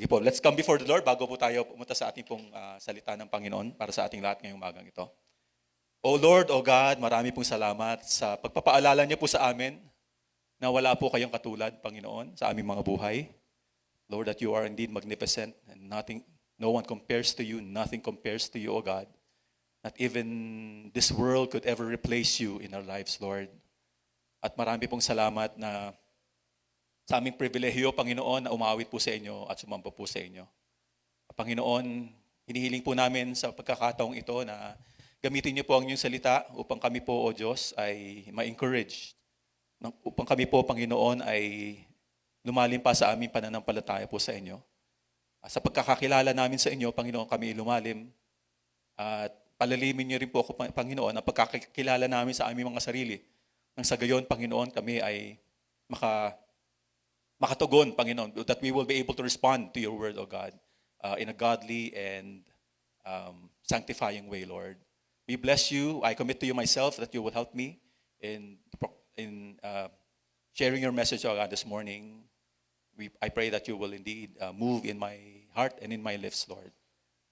Sige po, let's come before the Lord bago po tayo pumunta sa ating pong salita ng Panginoon para sa ating lahat ngayong umagang ito. O Lord, O God, marami pong salamat sa pagpapaalala niyo po sa amin na wala po kayong katulad, Panginoon, sa aming mga buhay. Lord, that you are indeed magnificent and no one compares to you, nothing compares to you, O God. Not even this world could ever replace you in our lives, Lord. At marami pong salamat na sa aming pribilehiyo, Panginoon, na umawit po sa inyo at sumamba po sa inyo. Panginoon, hinihiling po namin sa pagkakataong ito na gamitin niyo po ang inyong salita upang kami po, O Diyos, ay ma-encourage. Upang kami po, Panginoon, ay lumalim pa sa aming pananampalataya po sa inyo. Sa pagkakakilala namin sa inyo, Panginoon, kami lumalim. At palalimin niyo rin po ako, Panginoon, ang pagkakilala namin sa aming mga sarili. Nang sa gayon, Panginoon, kami ay makatugon, Panginoon, that we will be able to respond to your word, O God, in a godly and sanctifying way, Lord. We bless you. I commit to you myself that you will help me in sharing your message, O God, this morning. I pray that you will indeed move in my heart and in my lips, Lord.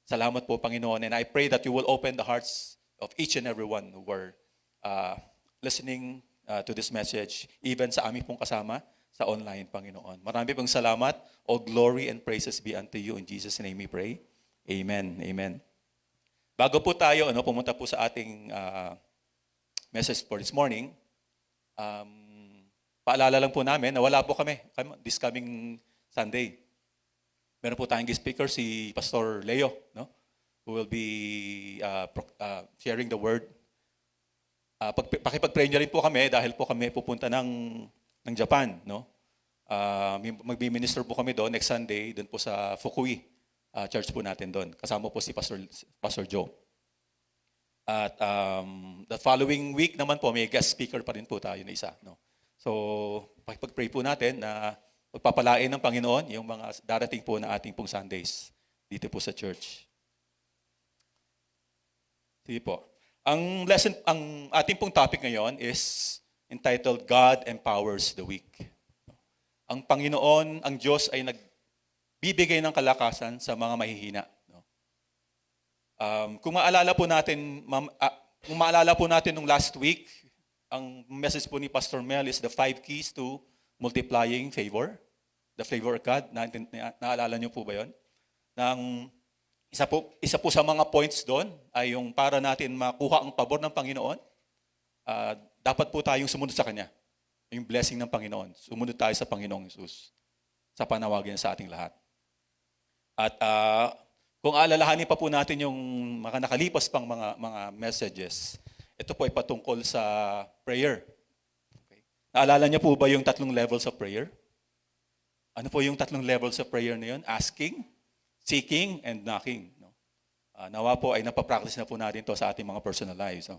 Salamat po, Panginoon. And I pray that you will open the hearts of each and every one who were listening to this message, even sa aming pong kasama sa online, Panginoon. Marami pong salamat. All glory and praises be unto you. In Jesus' name we pray. Amen. Amen. Bago po tayo pumunta po sa ating message for this morning, paalala lang po namin na wala po kami this coming Sunday. Meron po tayong guest speaker, si Pastor Leo, who will be sharing the word. Pakipag-pray niyo rin po kami dahil po kami pupunta ng Japan, magbi-minister po kami doon next Sunday, doon po sa Fukui church po natin doon. Kasama po si Pastor Joe. At the following week naman po, may guest speaker pa rin po tayo na isa. So, pakipag-pray po natin na pagpapalain ng Panginoon yung mga darating po na ating pong Sundays dito po sa church. Sige po. Ang ating pong topic ngayon is entitled, God Empowers the Weak. Ang Panginoon, ang Diyos ay nagbibigay ng kalakasan sa mga mahihina. Kung maalala po natin nung last week, ang message po ni Pastor Mel is the 5 keys to multiplying favor. The favor of God. Naalala niyo po ba yun? Isa po sa mga points doon ay yung para natin makuha ang pabor ng Panginoon, dapat po tayong sumunod sa Kanya. Yung blessing ng Panginoon. Sumunod tayo sa Panginoong Jesus sa panawagan niya sa ating lahat. At kung alalahanin pa po natin yung mga nakalipas pang mga messages, ito po ay patungkol sa prayer. Okay. Naalala niyo po ba yung 3 levels of prayer? Ano po yung 3 levels of prayer na yun? Asking, seeking, and knocking. Nawa po ay napapractice na po natin to sa ating mga personal lives.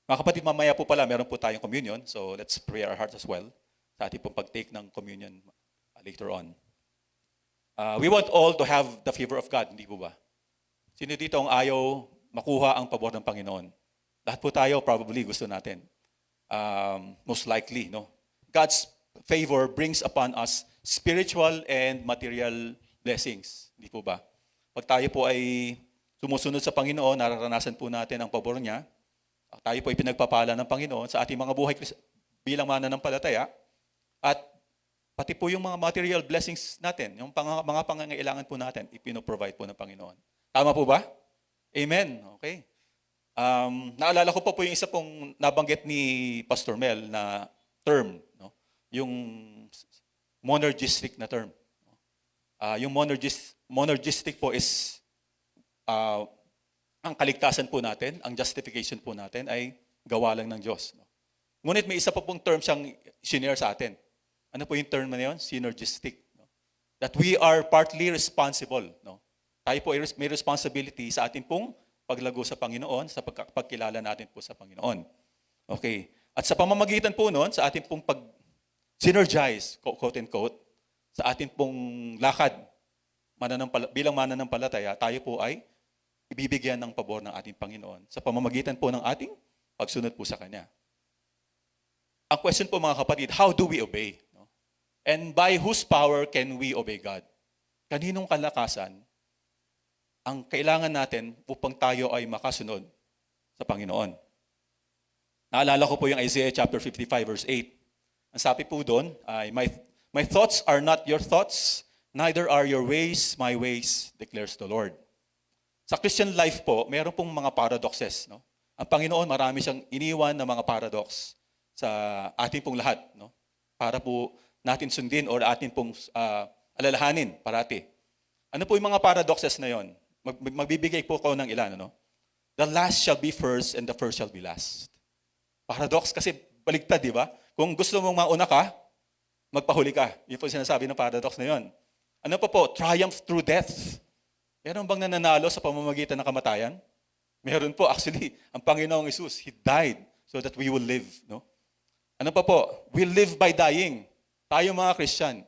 Mga kapatid, mamaya po pala, meron po tayong communion. So let's pray our hearts as well sa ating pong pag-take ng communion later on. We want all to have the favor of God, hindi po ba? Sino dito ang ayaw makuha ang pabor ng Panginoon? Lahat po tayo probably gusto natin. Most likely, God's favor brings upon us spiritual and material blessings, hindi po ba? Pag tayo po ay sumusunod sa Panginoon, nararanasan po natin ang pabor niya. Tayo po ay pinagpapala ng Panginoon sa ating mga buhay bilang mananampalataya. At pati po yung mga material blessings natin, yung mga pangangailangan po natin, ipino-provide po ng Panginoon. Tama po ba? Amen. Okay. Naalala ko pa po yung isa pong nabanggit ni Pastor Mel na term, yung monergistic na term. Yung monergistic po is ang kaligtasan po natin, ang justification po natin ay gawa lang ng Diyos. Ngunit may isa pa pong term siyang shinare sa atin. Ano po yung term na yun? Synergistic. That we are partly responsible. Tayo po ay may responsibility sa ating pong paglago sa Panginoon, sa pagkilala natin po sa Panginoon. Okay. At sa pamamagitan po noon, sa ating pong pag-synergize, quote and quote, sa ating pong lakad, bilang mananampalataya, tayo po ay ibibigyan ng pabor ng ating Panginoon sa pamamagitan po ng ating pagsunod po sa Kanya. Ang question po mga kapatid, how do we obey? And by whose power can we obey God? kaninong kalakasan ang kailangan natin upang tayo ay makasunod sa Panginoon. Naalala ko po yung Isaiah chapter 55 verse 8. Ang sabi po doon ay, My thoughts are not your thoughts, neither are your ways my ways, declares the Lord. Sa Christian life po, meron pong mga paradoxes. No? Ang Panginoon, marami siyang iniwan na mga paradox sa ating pong lahat. No? Para po natin sundin o atin pong alalahanin parati. Ano po yung mga paradoxes na yon? Magbibigay po ko ng ilan. Ano? The last shall be first and the first shall be last. Paradox kasi baligtad, di ba? Kung gusto mong mauna ka, magpahuli ka. Yun po sinasabi ng paradox na yon. Ano pa po? Triumph through death. Meron bang nananalo sa pamamagitan ng kamatayan? Meron po. Actually, ang Panginoong Hesus, He died so that we will live. No? Ano pa po? We live by dying. Tayo mga Christian,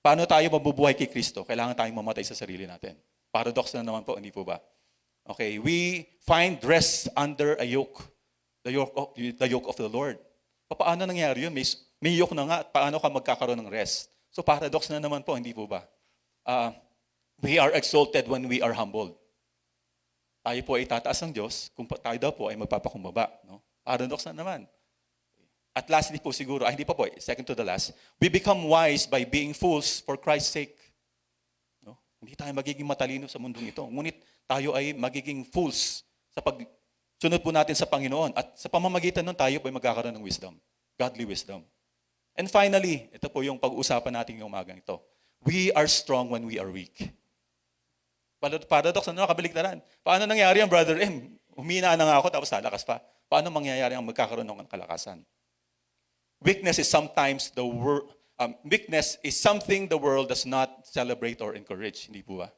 paano tayo mabubuhay kay Kristo? Kailangan tayong mamatay sa sarili natin. Paradox na naman po, hindi po ba? Okay, we find rest under a yoke. The yoke of the Lord. Paano nangyari yun? May yoke na nga. Paano ka magkakaroon ng rest? So paradox na naman po, hindi po ba? We are exalted when we are humbled. Tayo po ay tataas ng Diyos kung tayo daw po ay magpapakumbaba. No? Paradox na naman. At lastly po siguro, hindi pa po, second to the last, we become wise by being fools for Christ's sake. No? Hindi tayo magiging matalino sa mundong ito. Ngunit tayo ay magiging fools sa pagsunod po natin sa Panginoon. At sa pamamagitan nun, tayo po ay magkakaroon ng wisdom. Godly wisdom. And finally, ito po yung pag-uusapan natin yung umagang ito. We are strong when we are weak. Paradox na nakabaligtaran. Paano nangyari yan, Brother M? Humina na nga ako tapos lalakas pa. Paano mangyayari ang magkakaroon ng kalakasan? Weakness is sometimes weakness is something the world does not celebrate or encourage. Hindi po ba?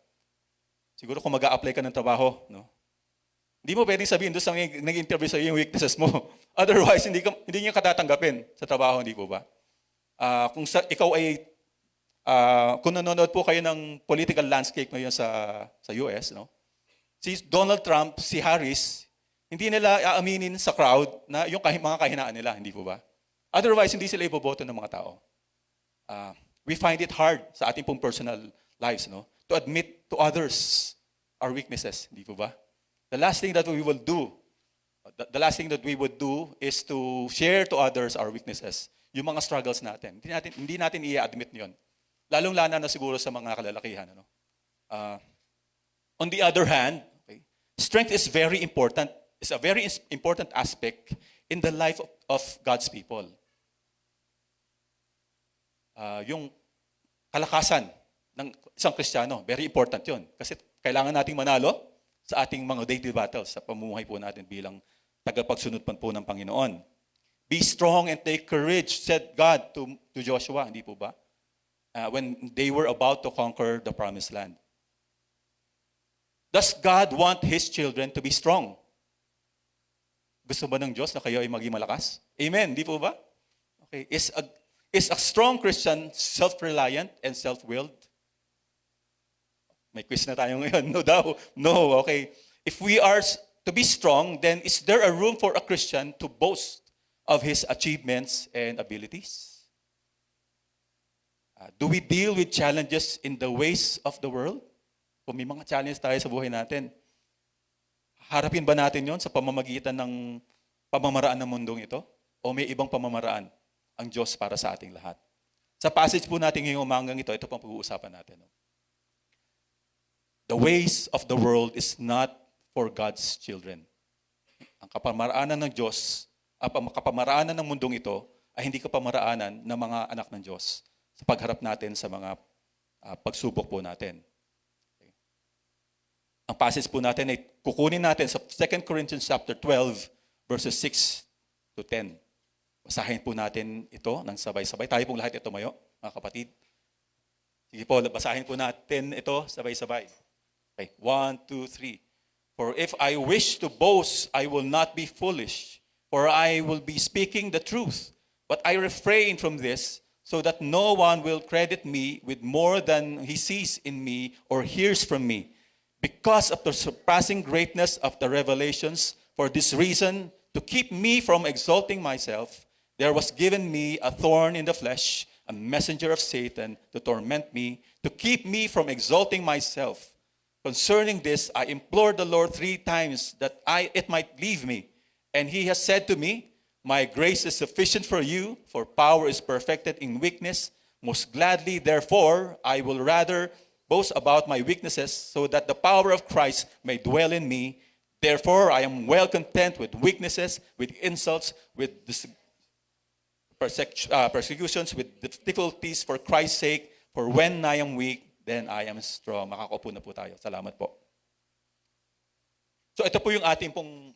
Siguro kung mag-a-apply ka ng trabaho, no? Hindi mo pwedeng sabihin doon sa nag-interview sa iyo yung weaknesses mo. Otherwise, hindi niyo katatanggapin sa trabaho, hindi po ba? Ikaw ay kung nanonood po kayo ng political landscape ngayon sa US, no? Si Donald Trump, si Harris, hindi nila aaminin sa crowd na yung mga kahinaan nila, hindi po ba? Otherwise, hindi sila iboboto ng mga tao. We find it hard sa ating pong personal lives, no? To admit to others our weaknesses, hindi po ba? The last thing that we would do is to share to others our weaknesses, yung mga struggles natin. Hindi natin i-admit 'yon. Lalong-lalo na siguro sa mga kalalakihan. Ano? On the other hand, okay, strength is very important. It's a very important aspect in the life of God's people. Yung kalakasan ng isang Kristiyano, very important yun. Kasi kailangan nating manalo sa ating mga daily battles, sa pamumuhay po natin bilang tagapagsunod po ng Panginoon. Be strong and take courage, said God to Joshua, hindi po ba? When they were about to conquer the promised land. Does God want His children to be strong? Gusto ba ng Diyos na kayo ay maging malakas? Amen, di po ba? Okay. Is a strong Christian self-reliant and self-willed? May quiz na tayo ngayon. No daw. No, okay. If we are to be strong, then is there a room for a Christian to boast of his achievements and abilities? Do we deal with challenges in the ways of the world? Kung may mga challenge tayo sa buhay natin, harapin ba natin yon sa pamamagitan ng pamamaraan ng mundong ito? O may ibang pamamaraan ang Diyos para sa ating lahat? Sa passage po natin ngayong umagang ito pang pag-uusapan natin. The ways of the world is not for God's children. Ang kapamaraanan ng Diyos, ang kapamaraanan ng mundong ito ay hindi kapamaraanan ng mga anak ng Diyos sa pagharap natin sa mga pagsubok po natin. Okay. Ang passage po natin ay kukunin natin sa 2 Corinthians chapter 12 verses 6 to 10. Basahin po natin ito ng sabay-sabay. Tayo pong lahat ito mayo, mga kapatid. Sige po, basahin po natin ito sabay-sabay. Okay, 1, 2, 3. For if I wish to boast, I will not be foolish, for I will be speaking the truth. But I refrain from this, so that no one will credit me with more than he sees in me or hears from me. Because of the surpassing greatness of the revelations, for this reason, to keep me from exalting myself, there was given me a thorn in the flesh, a messenger of Satan to torment me, to keep me from exalting myself. Concerning this, I implored the Lord 3 times that it might leave me. And he has said to me, my grace is sufficient for you, for power is perfected in weakness. Most gladly, therefore, I will rather boast about my weaknesses, so that the power of Christ may dwell in me. Therefore, I am well content with weaknesses, with insults, with persecutions, with difficulties for Christ's sake. For when I am weak, then I am strong. Makakaupo na po tayo. Salamat po. So ito po yung ating pong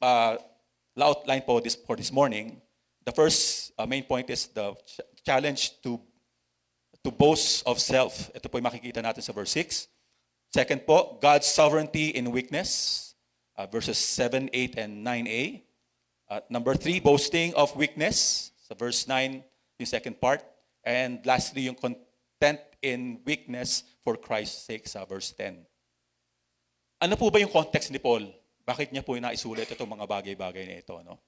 outline po for this morning. The first main point is the challenge to boast of self. Ito po yung makikita natin sa verse 6. Second po, God's sovereignty in weakness. Verses 7, 8, and 9a. Number 3, boasting of weakness. Sa verse 9, yung second part. And lastly, yung content in weakness for Christ's sake sa verse 10. Ano po ba yung context ni Paul? Bakit niya po naisulat itong mga bagay-bagay na ito? No?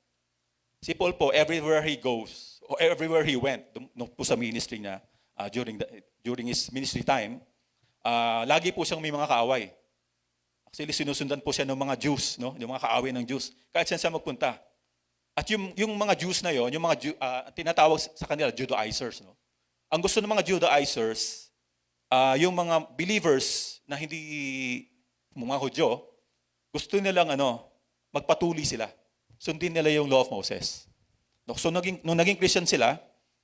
Si Paul po, everywhere he goes, or everywhere he went, po sa ministry niya, during his ministry time, lagi po siyang may mga kaaway. Actually, sinusundan po siya ng mga Jews, no? Yung mga kaaway ng Jews. Kahit saan siya magpunta. At yung mga Jews na yon, yung mga tinatawag sa kanila, Judaizers. No? Ang gusto ng mga Judaizers, yung mga believers na hindi mga Hudyo, gusto nilang magpatuloy sila. Sundin nila yung law of Moses. So nung naging Christian sila,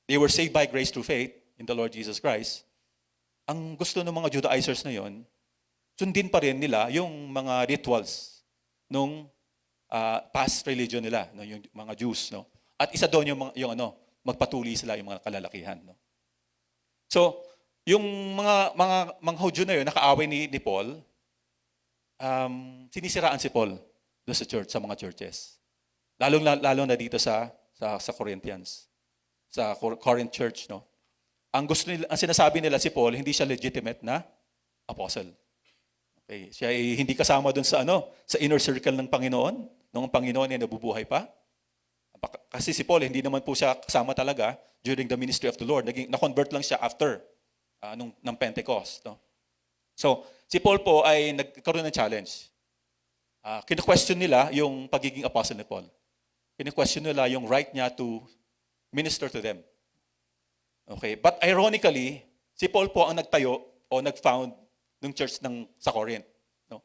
they were saved by grace through faith in the Lord Jesus Christ. Ang gusto ng mga Judaizers na yon, sundin pa rin nila yung mga rituals nung past religion nila, no, yung mga Jews, no. At isa doon yung magpatuloy sila yung mga kalalakihan, no. So, yung mga Hudyo na yun, nakaaway ni Paul, sinisiraan si Paul doon sa church, sa mga churches. Lalo na dito sa Corinthians, sa Corinth church, no. Ang sinasabi nila si Paul, hindi siya legitimate na apostle. Okay, siya ay hindi kasama doon sa inner circle ng Panginoon, nung ang Panginoon ay nabubuhay pa. Kasi si Paul, hindi naman po siya kasama talaga during the ministry of the Lord. Na-convert lang siya after ng Pentecost. No? So, si Paul po ay nagkaroon ng challenge. Kino-question nila yung pagiging apostle ni Paul. Kino-question nila yung right niya to minister to them. Okay, but ironically, si Paul po ang nagtayo o nag-found ng church sa Corinth. No?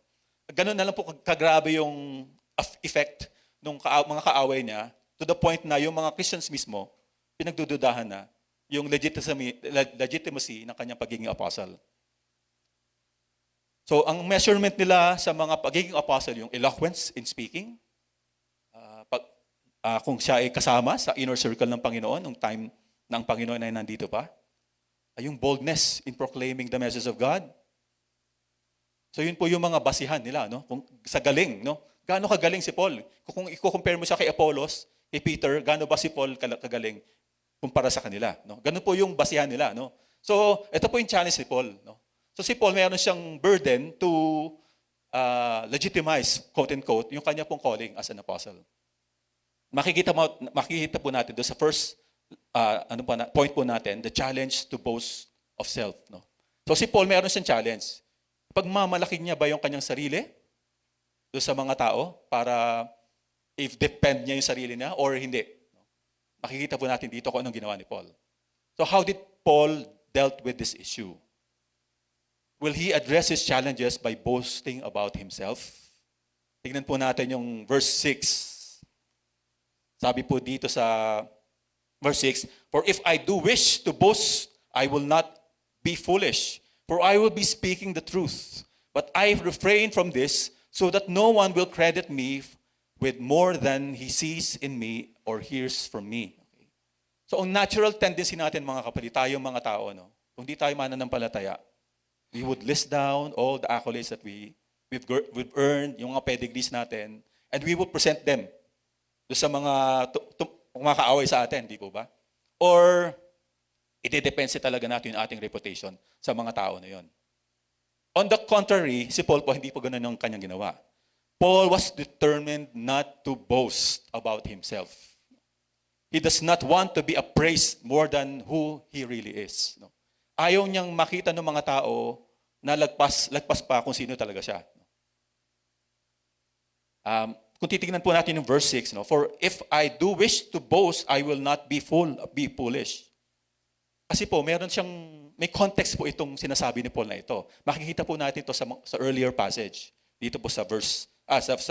Ganun na lang po kagrabe yung effect ng mga kaaway niya to the point na yung mga Christians mismo, pinagdududahan na yung legitimacy ng kanyang pagiging apostle. So, ang measurement nila sa mga pagiging apostle, yung eloquence in speaking, kung siya ay kasama sa inner circle ng Panginoon, nung time ng Panginoon ay nandito pa, yung boldness in proclaiming the message of God. So, yun po yung mga basihan nila, no? Kung sa galing, no? Gaano kagaling si Paul? Kung i-compare mo siya kay Apollos, kay Peter, gaano ba si Paul kagaling kumpara sa kanila, no? Ganun po yung basihan nila, no? So, ito po yung challenge ni Paul, no? So, si Paul mayroon siyang burden to legitimize, quote-unquote, yung kanya pong calling as an apostle. Makikita po natin doon sa first point po natin, the challenge to boast of self, no? So, si Paul mayroon siyang challenge. Pagmamalaki niya ba yung kanyang sarili doon sa mga tao para if depend niya yung sarili niya or hindi? Makikita po natin dito kung anong ginawa ni Paul. So how did Paul dealt with this issue? Will he address his challenges by boasting about himself? Tignan po natin yung verse 6. Sabi po dito sa verse 6, for if I do wish to boast, I will not be foolish. For I will be speaking the truth, but I refrain from this so that no one will credit me with more than he sees in me or hears from me. Okay. So ang natural tendency natin mga kapatid, tayong mga tao, no? Kung di tayo mananampalataya, we would list down all the accolades that we've earned, yung mga pedigrees natin, and we would present them sa mga kaaway sa atin, di po ba? Or ide-depense talaga natin yung ating reputation sa mga tao na yon. On the contrary, si Paul po, hindi po ganun ang kanyang ginawa. Paul was determined not to boast about himself. He does not want to be appraised more than who he really is. No? ayaw niyang makita ng mga tao na lagpas pa kung sino talaga siya. Kung titingnan po natin yung verse 6, no? For if I do wish to boast, I will not be foolish. Kasi po, may context po itong sinasabi ni Paul na ito. Makikita po natin ito sa earlier passage. Dito po sa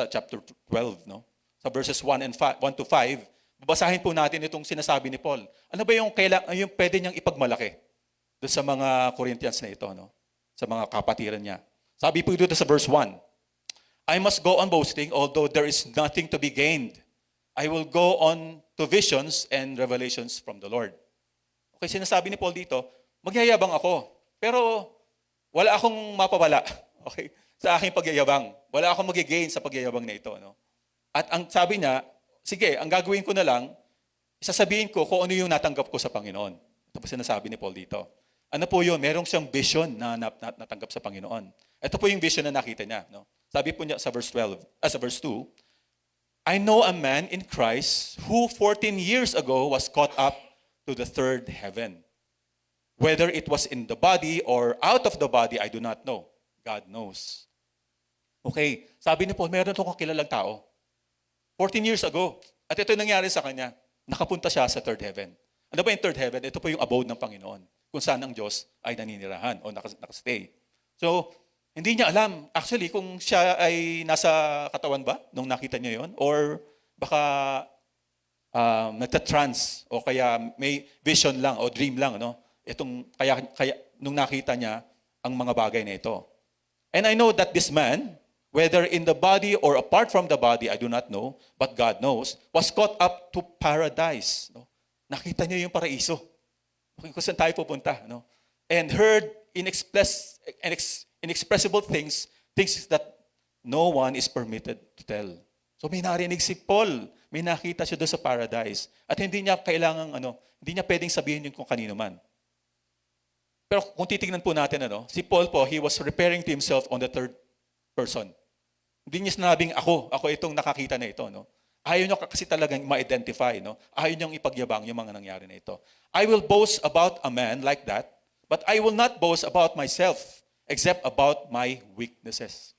chapter 12, no? Sa verses 1 to 5, babasahin po natin itong sinasabi ni Paul. Ano ba yung pwede niyang ipagmalaki doon sa mga Corinthians na ito, no? Sa mga kapatiran niya. Sabi po dito sa verse 1, I must go on boasting, although there is nothing to be gained. I will go on to visions and revelations from the Lord. Okay, sinasabi ni Paul dito, magyayabang ako, pero wala akong mapawala, okay, sa aking pagyayabang. Wala akong magigain sa pagyayabang na ito, no? At ang sabi niya, sige, ang gagawin ko na lang, isasabihin ko kung ano yung natanggap ko sa Panginoon. Ito po sinasabi ni Paul dito. Ano po yun? Merong siyang vision na natanggap sa Panginoon. Ito po yung vision na nakita niya, no? Sabi po niya sa verse 2, I know a man in Christ who 14 years ago was caught up to the third heaven. Whether it was in the body or out of the body, I do not know. God knows. Okay, sabi ni Paul, meron itong kilalang tao. 14 years ago. At ito nangyari sa kanya. Nakapunta siya sa third heaven. Ano ba yung third heaven? Ito po yung abode ng Panginoon. Kung saan ang Diyos ay naninirahan o nakastay. So, hindi niya alam. Actually, kung siya ay nasa katawan ba nung nakita niya yon, or baka nagta-trance o kaya may vision lang o dream lang, no? Kaya nung nakita niya ang mga bagay na ito. And I know that this man, whether in the body or apart from the body, I do not know, but God knows, was caught up to paradise. No? Nakita niya yung paraiso. Kung saan tayo pupunta, no? And heard inexpressible things that no one is permitted to tell. So may narinig si Paul, may nakita siya doon sa paradise. At hindi niya hindi niya pwedeng sabihin yun kung kanino man. Pero kung titingnan po natin, si Paul po, he was referring to himself on the third person. Hindi niya sinabing ako itong nakakita na ito, no? Ayaw niyo kasi talagang ma-identify, no? Ayaw niyang ipagyabang yung mga nangyari na ito. I will boast about a man like that, but I will not boast about myself, except about my weaknesses.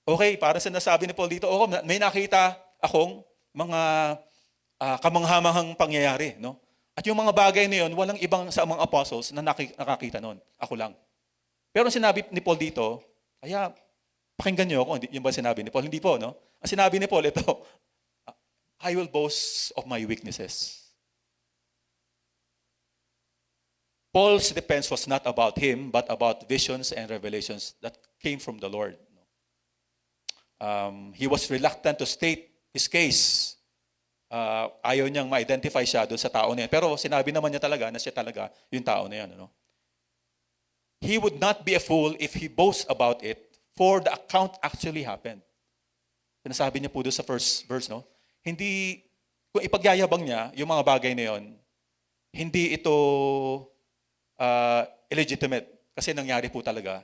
Okay, para sa nasabi ni Paul dito, may nakita akong mga kamanghamahang pangyayari, no? At yung mga bagay na yun, walang ibang sa mga apostles na nakakita noon. Ako lang. Pero sinabi ni Paul dito, kaya pakinggan niyo ako, yung ba sinabi ni Paul? Hindi po, no? Ang sinabi ni Paul ito, I will boast of my weaknesses. Paul's defense was not about him, but about visions and revelations that came from the Lord. He was reluctant to state his case. Ayaw niyang ma-identify siya doon sa tao na yan. Pero sinabi naman niya talaga na siya talaga yung tao na yan. Ano? He would not be a fool if he boasts about it, for the account actually happened. Sinasabi niya po doon sa first verse, no? Hindi, kung ipagyayabang niya, yung mga bagay na yon, hindi ito illegitimate. Kasi nangyari po talaga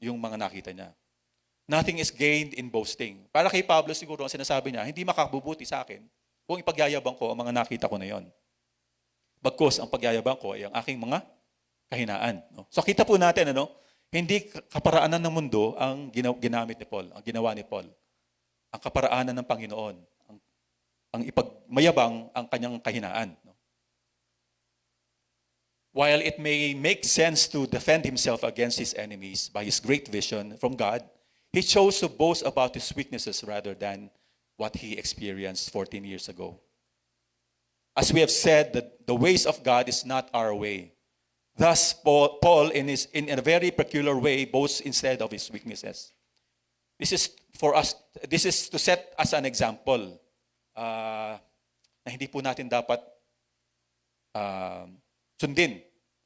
yung mga nakita niya. Nothing is gained in boasting. Para kay Pablo siguro, ang sinasabi niya, hindi makabubuti sa akin kung ipagyayabang ko ang mga nakita ko na yon. Bagkus, ang pagyayabang ko ay ang aking mga kahinaan. No? So kita po natin, hindi kaparaanan ng mundo ang ginamit ni Paul, ang ginawa ni Paul. Ang kaparaanan ng Panginoon, ang ipagmayabang ang kanyang kahinaan. No? While it may make sense to defend himself against his enemies by his great vision from God, he chose to boast about his weaknesses rather than what he experienced 14 years ago. As we have said, the ways of God is not our way. Thus, Paul, in a very peculiar way, boasts instead of his weaknesses. This is to set us an example na hindi po natin dapat sundin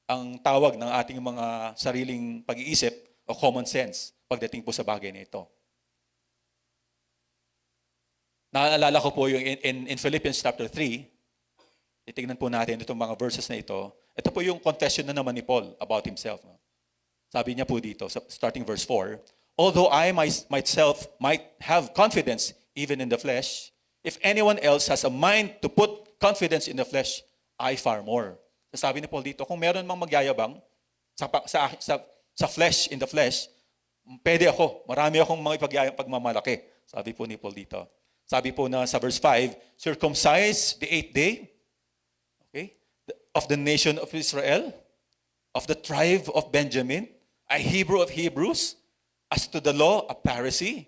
ang tawag ng ating mga sariling pag-iisip o common sense pagdating po sa bagay na ito. Naalala ko po yung in Philippians chapter 3, titignan po natin itong mga verses na ito. Ito po yung confession na naman ni Paul about himself. Sabi niya po dito, starting verse 4, although I myself might have confidence even in the flesh, if anyone else has a mind to put confidence in the flesh, I far more. Sabi ni Paul dito, kung meron mang magyayabang, sa flesh, in the flesh, pwede ako. Marami akong mga pagmamalaki. Sabi po ni Paul dito. Sabi po na sa verse 5, circumcised the 8th day, okay, of the nation of Israel, of the tribe of Benjamin, a Hebrew of Hebrews, as to the law, a Pharisee.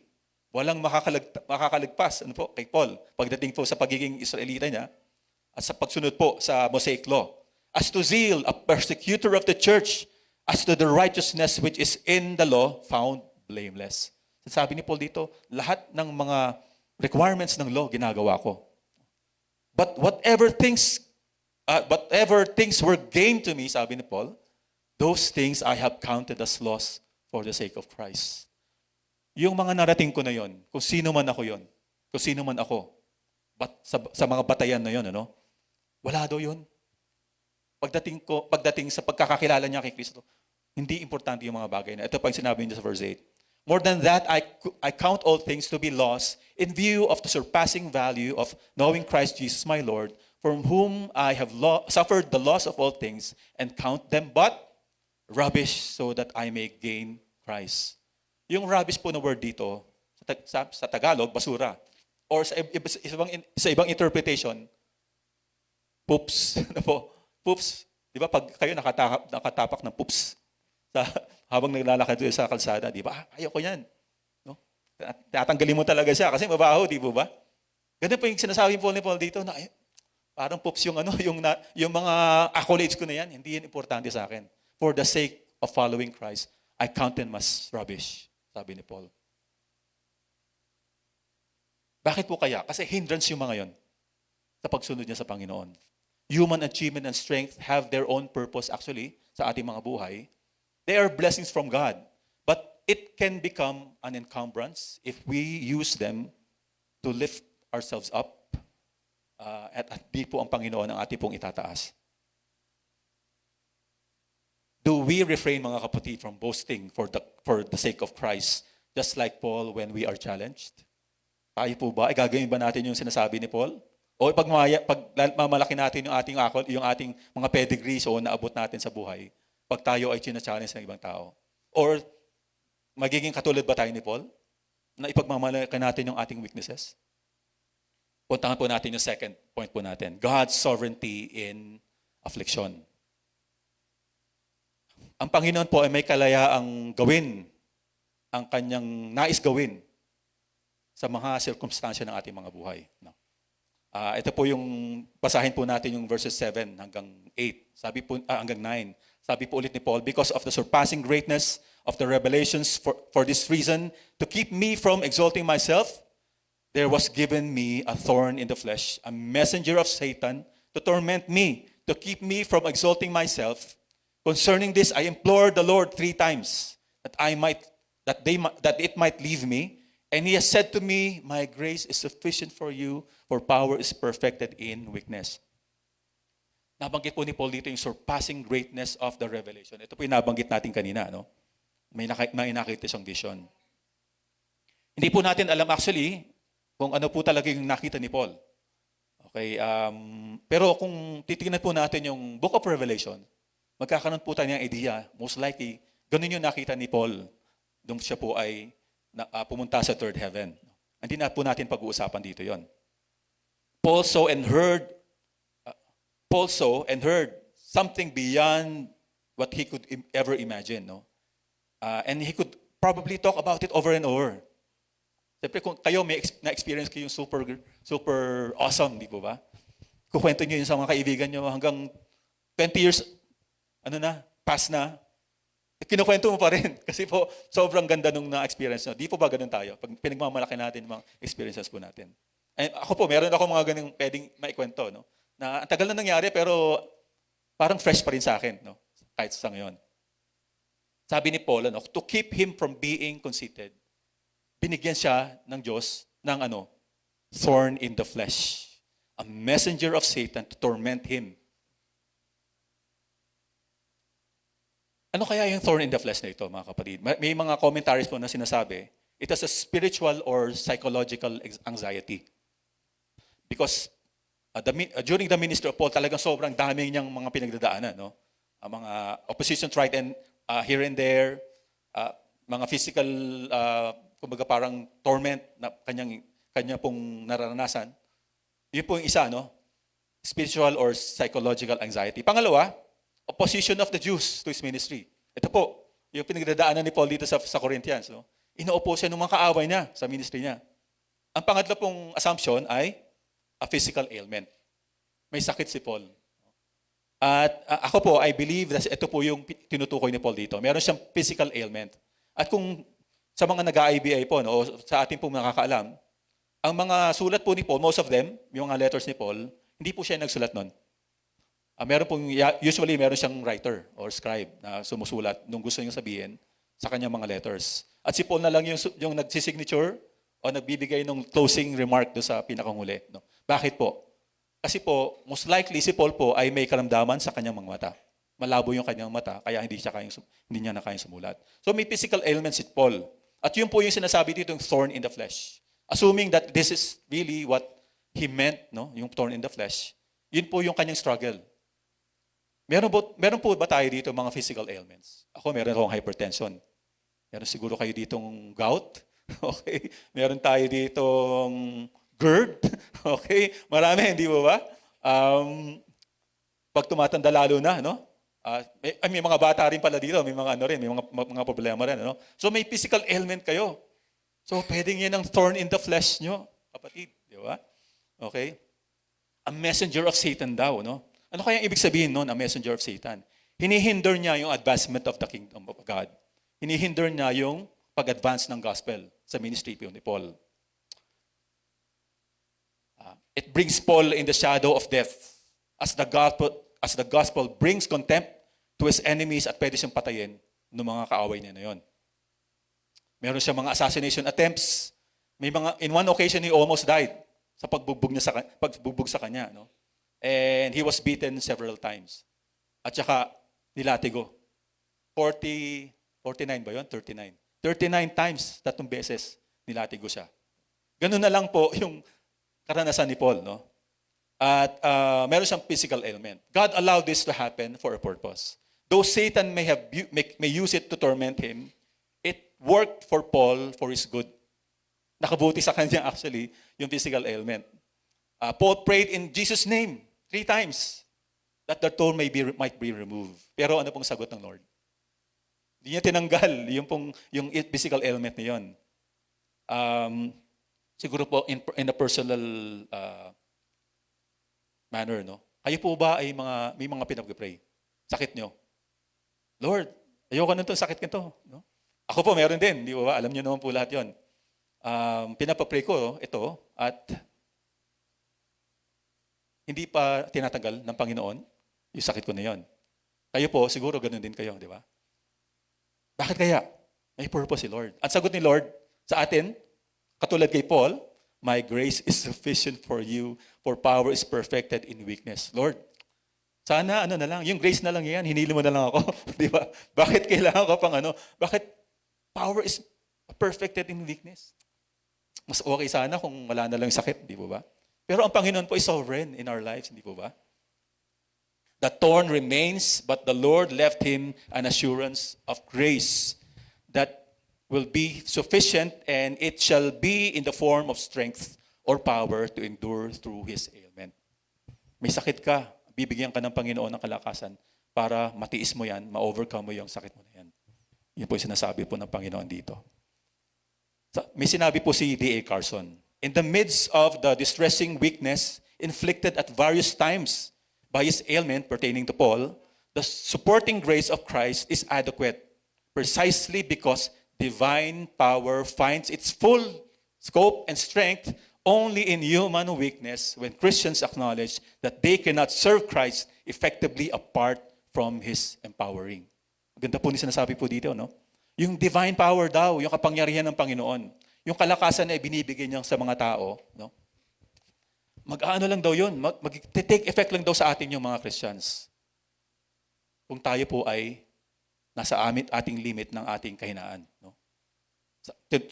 Walang makakaligpas kay Paul pagdating po sa pagiging Israelita niya at sa pagsunod po sa Mosaic law. As to zeal, a persecutor of the church, as to the righteousness which is in the law, found blameless. Sabi ni Paul dito, lahat ng mga requirements ng law, ginagawa ko. But whatever things were gained to me, sabi ni Paul, those things I have counted as loss for the sake of Christ. Yung mga narating ko na yon, kung sino man ako yon, kung sino man ako, sa mga batayan na yon, wala daw yon. Pagdating sa pagkakakilala niya kay Kristo, hindi importante yung mga bagay na. Ito pa yung sinabi niya sa verse 8. More than that, I count all things to be lost in view of the surpassing value of knowing Christ Jesus my Lord, from whom I have suffered the loss of all things, and count them but rubbish so that I may gain Christ. Yung rubbish po na word dito, sa Tagalog, basura. Or sa ibang interpretation, poops. Poops. Di ba pag kayo nakatapak ng poops habang naglalakad sa kalsada, di ba? Ayoko yan. No? Tatanggalin mo talaga siya kasi mabaho, di ba? Ganun po yung sinasabi ni Paul dito na parang poops yung yung mga accolades ko na yan, hindi yan importante sa akin. For the sake of following Christ, I count them as rubbish, sabi ni Paul. Bakit po kaya? Kasi hindrance yung mga yon sa pagsunod niya sa Panginoon. Human achievement and strength have their own purpose actually sa ating mga buhay. They are blessings from God. But it can become an encumbrance if we use them to lift ourselves up at di po ang Panginoon ang ating pong itataas. Do we refrain, mga kapatid, from boasting for the sake of Christ, just like Paul when we are challenged? Tayo po ba? Gagawin ba natin yung sinasabi ni Paul? O pagmamalaki natin yung ating mga pedigrees o naabot natin sa buhay pag tayo ay china-challenge ng ibang tao? Or magiging katulad ba tayo ni Paul na ipagmamalaki natin yung ating weaknesses? Puntahan po natin yung second point po natin. God's sovereignty in affliction. Ang Panginoon po ay may kalayaang gawin ang kanyang nais gawin sa mga sirkumstansya ng ating mga buhay. No? Ito po yung basahin po natin yung verses 7 hanggang 8. Hanggang 9. Sabi po ulit ni Paul, because of the surpassing greatness of the revelations, for this reason, to keep me from exalting myself, there was given me a thorn in the flesh, a messenger of Satan, to torment me, to keep me from exalting myself. Concerning this, I implored the Lord 3 times that it might leave me. And He has said to me, my grace is sufficient for you, for power is perfected in weakness. Nabanggit po ni Paul dito yung surpassing greatness of the revelation. Ito po yung nabanggit natin kanina. No? May nakita siyang vision. Hindi po natin alam actually kung ano po talaga yung nakita ni Paul. Okay, pero kung titingnan po natin yung Book of Revelation, magkakaroon po tayo ng idea, most likely, ganun yung nakita ni Paul nung siya po ay pumunta sa third heaven. Hindi na po natin pag-uusapan dito yon. Paul saw and heard something beyond what he could ever imagine. No? And he could probably talk about it over and over. Siyempre, kung kayo may na-experience kayo yung super awesome, di po ba? Kukwento nyo yun sa mga kaibigan nyo hanggang 20 years pass na, kinukwento mo pa rin. Kasi po, sobrang ganda nung na-experience nyo. Di po ba ganun tayo? Pag pinagmamalaki natin yung mga experiences po natin. And ako po, meron ako mga ganung pwedeng maikwento. No? Na ang tagal na nangyari, pero parang fresh pa rin sa akin. No? Kahit sa ngayon. Sabi ni Paul, to keep him from being conceited, binigyan siya ng Diyos ng thorn in the flesh. A messenger of Satan to torment him. Ano kaya yung thorn in the flesh na ito, mga kapatid? May mga commentaries po na sinasabi, it is a spiritual or psychological anxiety. Because during the ministry of Paul, talagang sobrang daming niyang mga pinagdadaanan. No? mga opposition tried and here and there, mga physical, kumbaga parang torment na kanya pong nararanasan. Yun po yung isa, no? Spiritual or psychological anxiety. Pangalawa, opposition of the Jews to his ministry. Ito po, yung pinagdadaanan ni Paul dito sa Corinthians. No? Ino-oppose siya ng mga kaaway niya sa ministry niya. Ang pangatlo pong assumption ay a physical ailment. May sakit si Paul. At ako po, I believe that ito po yung tinutukoy ni Paul dito. Meron siyang physical ailment. At kung sa mga nag-IBA po, no, o sa ating pong nakakaalam, ang mga sulat po ni Paul, most of them, yung mga letters ni Paul, hindi po siya nagsulat nun. Usually meron siyang writer or scribe na sumusulat nung gusto niyang sabihin sa kanyang mga letters. At si Paul na lang yung nagsisignature o nagbibigay ng closing remark do sa pinakahuli. No? Bakit po? Kasi po, most likely si Paul po ay may karamdaman sa kanyang mga mata. Malabo yung kanyang mata, kaya hindi niya na kayang sumulat. So may physical ailments si Paul. At yun po yung sinasabi dito, yung thorn in the flesh. Assuming that this is really what he meant, no? Yung thorn in the flesh, yun po yung kanyang struggle. Meron po ba tayo dito mga physical ailments? Ako, meron akong hypertension. Meron siguro kayo ditong gout. Okay? Meron tayo ditong GERD. Okay? Marami, hindi ba? Pag tumatanda lalo na, no? May mga bata rin pala dito, may mga problema rin, no? So may physical ailment kayo. So pwedeng yan ang thorn in the flesh nyo, kapatid, di ba? Okay? A messenger of Satan daw, no? Ano kaya ibig sabihin noon, a messenger of Satan? Hinihinder niya yung advancement of the kingdom of God. Hinihinder niya yung pag-advance ng gospel sa ministry ni Paul. It brings Paul in the shadow of death as the gospel brings contempt to his enemies at pwede siyang patayin ng mga kaaway niya na yun. Meron siya mga assassination attempts. In one occasion, he almost died sa pagbugbog sa kanya. No? And he was beaten several times. At saka, nilatigo. 49 ba yun? 39. 39 times, 3 beses, nilatigo siya. Ganun na lang po yung karanasan ni Paul. No? At meron siyang physical ailment. God allowed this to happen for a purpose. Though Satan may use it to torment him, it worked for Paul for his good. Nakabuti sa kanya actually yung physical ailment. Paul prayed in Jesus' name 3 times that the thorn might be removed. Pero ano pong sagot ng Lord? Hindi niya tinanggal yung physical ailment na yun. Siguro po in a personal manner, no? Kayo po ba ay may mga pinag-pray? Sakit nyo? Lord, ayoko na itong sakit nito. No? Ako po meron din, di ba? Alam niyo naman po lahat yun. Pinapapray ko ito at hindi pa tinatanggal ng Panginoon yung sakit ko na yun. Kayo po, siguro ganun din kayo, di ba? Bakit kaya? May purpose si Lord. Ang sagot ni Lord sa atin, katulad kay Paul, my grace is sufficient for you, for power is perfected in weakness. Lord, sana na lang, yung grace na lang yan, hinili mo na lang ako. Di ba? Bakit kailangan ko pang Bakit power is perfected in weakness? Mas okay sana kung wala na lang sakit, di ba? Pero ang Panginoon po is sovereign in our lives, hindi po ba? The thorn remains, but the Lord left him an assurance of grace that will be sufficient and it shall be in the form of strength or power to endure through his ailment. May sakit ka, bibigyan ka ng Panginoon ng kalakasan para matiis mo yan, ma-overcome mo yung sakit mo na yan. Yun po yung sinasabi po ng Panginoon dito. May sinabi po si D.A. Carson, in the midst of the distressing weakness inflicted at various times by his ailment pertaining to Paul, the supporting grace of Christ is adequate precisely because divine power finds its full scope and strength only in human weakness when Christians acknowledge that they cannot serve Christ effectively apart from His empowering. Ganda po ni sinasabi po dito, no? Yung divine power daw, yung kapangyarihan ng Panginoon, yung kalakasan na ibinibigay niya sa mga tao, no? Mag-aano lang daw yun, mag-take effect lang daw sa atin yung mga Christians. Kung tayo po ay nasa ating limit ng ating kahinaan. No?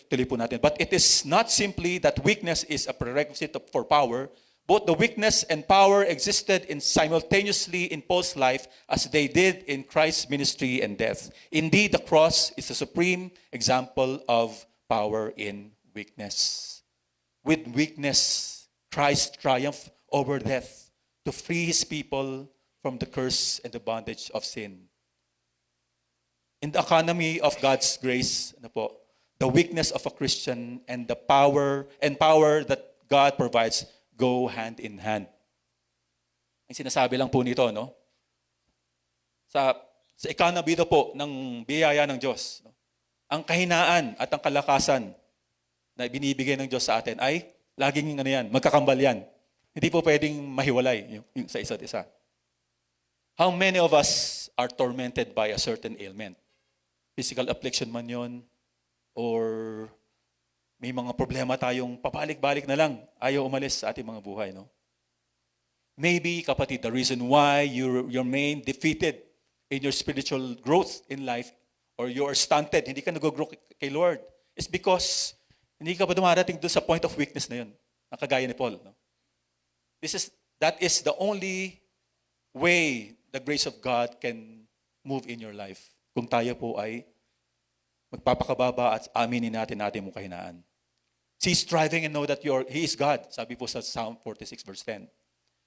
Tuloy po natin. But it is not simply that weakness is a prerequisite for power, Both the weakness and power existed simultaneously in Paul's life as they did in Christ's ministry and death. Indeed, the cross is the supreme example of power in weakness. With weakness, Christ triumphed over death to free his people from the curse and the bondage of sin. In the economy of God's grace, the weakness of a Christian and the power that God provides go hand in hand. Ang sinasabi lang po nito, no? Sa economy po ng biyaya ng Diyos, no? Ang kahinaan at ang kalakasan na binibigay ng Diyos sa atin ay laging magkakambal yan. Hindi po pwedeng mahiwalay yung sa isa't isa. How many of us are tormented by a certain ailment? Physical affliction man yon, or may mga problema tayong pabalik-balik na lang, ayaw umalis sa ating mga buhay, no? Maybe, kapatid, the reason why you remain defeated in your spiritual growth in life, or you are stunted, hindi ka nag-grow kay Lord, is because hindi ka pa dumarating doon sa point of weakness na yun, na kagaya ni Paul, no? That is the only way the grace of God can move in your life. Kung tayo po ay magpapakababa at aminin natin mong kahinaan. Cease striving and know that He is God. Sabi po sa Psalm 46 verse 10.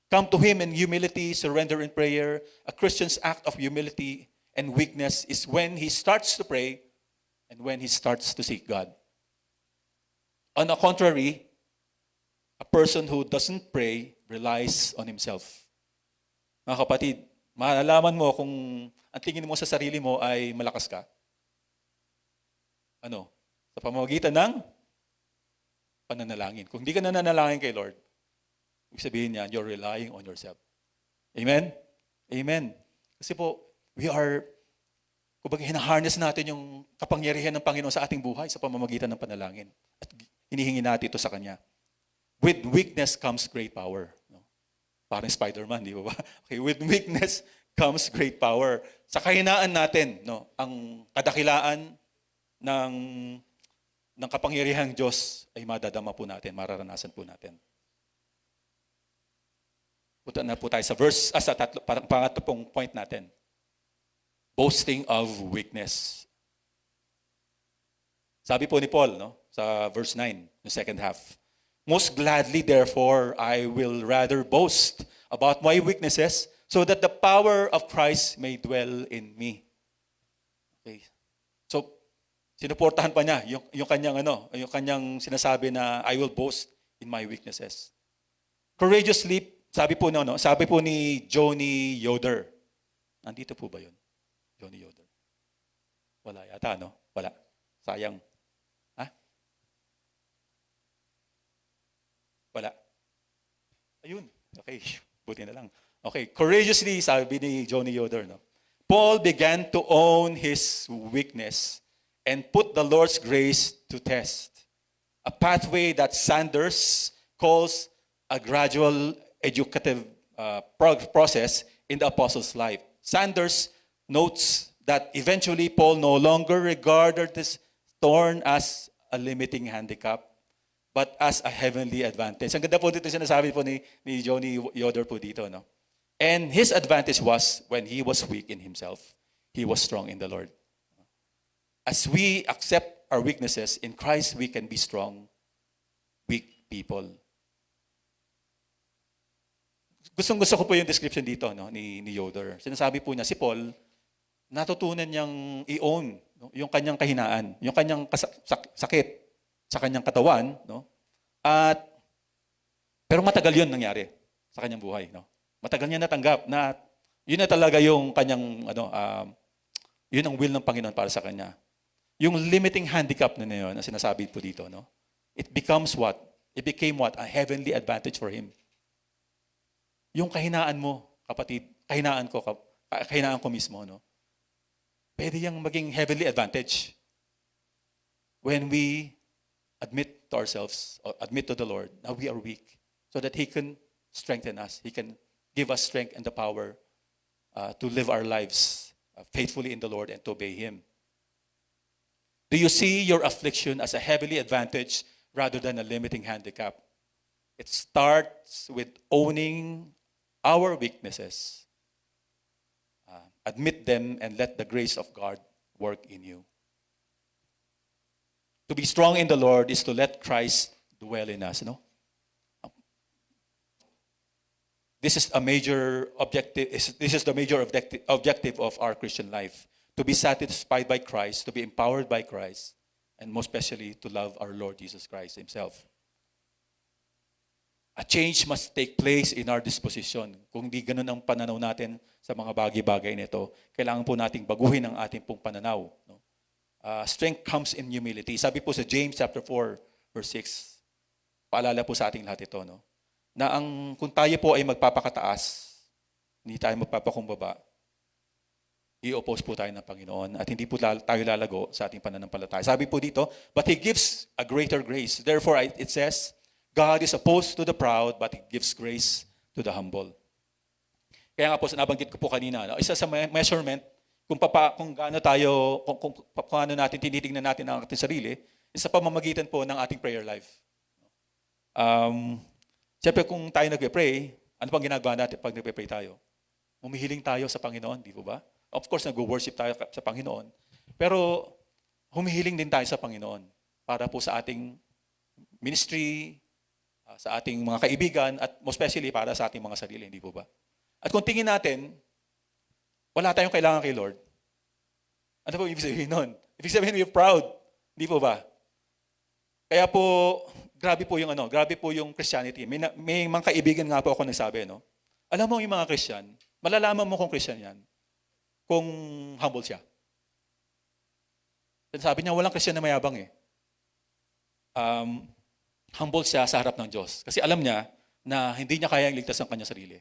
Come to Him in humility, surrender in prayer. A Christian's act of humility and weakness is when he starts to pray and when he starts to seek God. On the contrary, a person who doesn't pray relies on himself. Mga kapatid, malalaman mo kung ang tingin mo sa sarili mo ay malakas ka. Sa pamamagitan ng pananalangin. Kung hindi ka nananalangin kay Lord, ibig sabihin niya, you're relying on yourself. Amen? Amen. Kasi po, hinaharness natin yung kapangyarihan ng Panginoon sa ating buhay sa pamamagitan ng panalangin. At hinihingi natin ito sa Kanya. With weakness comes great power. Parang Spider-Man, di ba? Okay, with weakness comes great power. Sa kahinaan natin, ang kadakilaan ng kapangyarihang Diyos ay madadama po natin, mararanasan po natin. Punta na po tayo sa pangatlo pong point natin. Boasting of weakness. Sabi po ni Paul, sa verse 9, the second half. Most gladly, therefore, I will rather boast about my weaknesses so that the power of Christ may dwell in me. Okay. So, sinuportahan pa niya yung kanyang sinasabi na I will boast in my weaknesses. Courageously, sabi po ni Johnny Yoder. Nandito po ba yun? Johnny Yoder. Wala yata, Wala. Sayang. Ha? Wala. Ayun. Okay. Buti na lang. Okay. Courageously, sabi ni Johnny Yoder, Paul began to own his weakness and put the Lord's grace to test. A pathway that Sanders calls a gradual educative process in the apostle's life. Sanders notes that eventually Paul no longer regarded this thorn as a limiting handicap, but as a heavenly advantage. Ang ganda po dito sinasabi po ni Johnny Yoder po dito. And his advantage was when he was weak in himself, he was strong in the Lord. As we accept our weaknesses, in Christ we can be strong, weak people. Gusto ko po yung description dito ni Yoder. Sinasabi po niya, si Paul, natutunan niyang i-own yung kanyang kahinaan, yung kanyang sakit sa kanyang katawan, pero matagal yun nangyari sa kanyang buhay. Matagal niya natanggap na yun na talaga yung kanyang, yun ang will ng Panginoon para sa kanya. Yung limiting handicap na yun, na sinasabi po dito, it becomes what? It became what? A heavenly advantage for him. Yung kahinaan mo, kapatid, kahinaan ko mismo, pwede yung maging heavenly advantage when we admit to ourselves, or admit to the Lord, that we are weak, so that He can strengthen us. He can give us strength and the power to live our lives faithfully in the Lord and to obey Him. Do you see your affliction as a heavenly advantage rather than a limiting handicap? It starts with owning our weaknesses. Admit them and let the grace of God work in you. To be strong in the Lord is to let Christ dwell in us, no? This is a major objective. This is the major objective of our Christian life. To be satisfied by Christ, to be empowered by Christ, and most especially to love our Lord Jesus Christ Himself. A change must take place in our disposition. Kung di ganun ang pananaw natin sa mga bagay-bagay nito, kailangan po nating baguhin ang ating pong pananaw. No? Strength comes in humility. Sabi po sa James chapter 4, verse 6, paalala po sa ating lahat ito, no? Na kung tayo po ay magpapakataas, hindi tayo magpapakumbaba, i-oppose po tayo ng Panginoon at hindi po tayo lalago sa ating pananampalataya. Sabi po dito, but He gives a greater grace. Therefore, it says, God is opposed to the proud, but He gives grace to the humble. Kaya nga po, nabanggit ko po kanina, no? Isa sa measurement, kung gaano tayo, kung ano natin, tinitingnan natin ang ating sarili, isa pamamagitan po ng ating prayer life. Siyempre, kung tayo nagpe-pray, ano pang ginagawa natin pag nagpe-pray tayo? Humihiling tayo sa Panginoon, di po ba? Of course, nag-worship tayo sa Panginoon. Pero, humihiling din tayo sa Panginoon para po sa ating ministry, sa ating mga kaibigan, at most especially para sa ating mga sarili, hindi po ba? At kung tingin natin, wala tayong kailangan kay Lord, ano po ibig sabihin nun? Ibig sabihin, we're proud, hindi po ba? Kaya po, grabe po yung Christianity. May mga kaibigan nga po ako nagsabi, no? Alam mo yung mga Christian, malalaman mo kung Christian yan, kung humble siya. Sabi niya, walang Christian na mayabang eh. Humble siya sa harap ng Diyos. Kasi alam niya na hindi niya kayang ligtas ang kanyang sarili.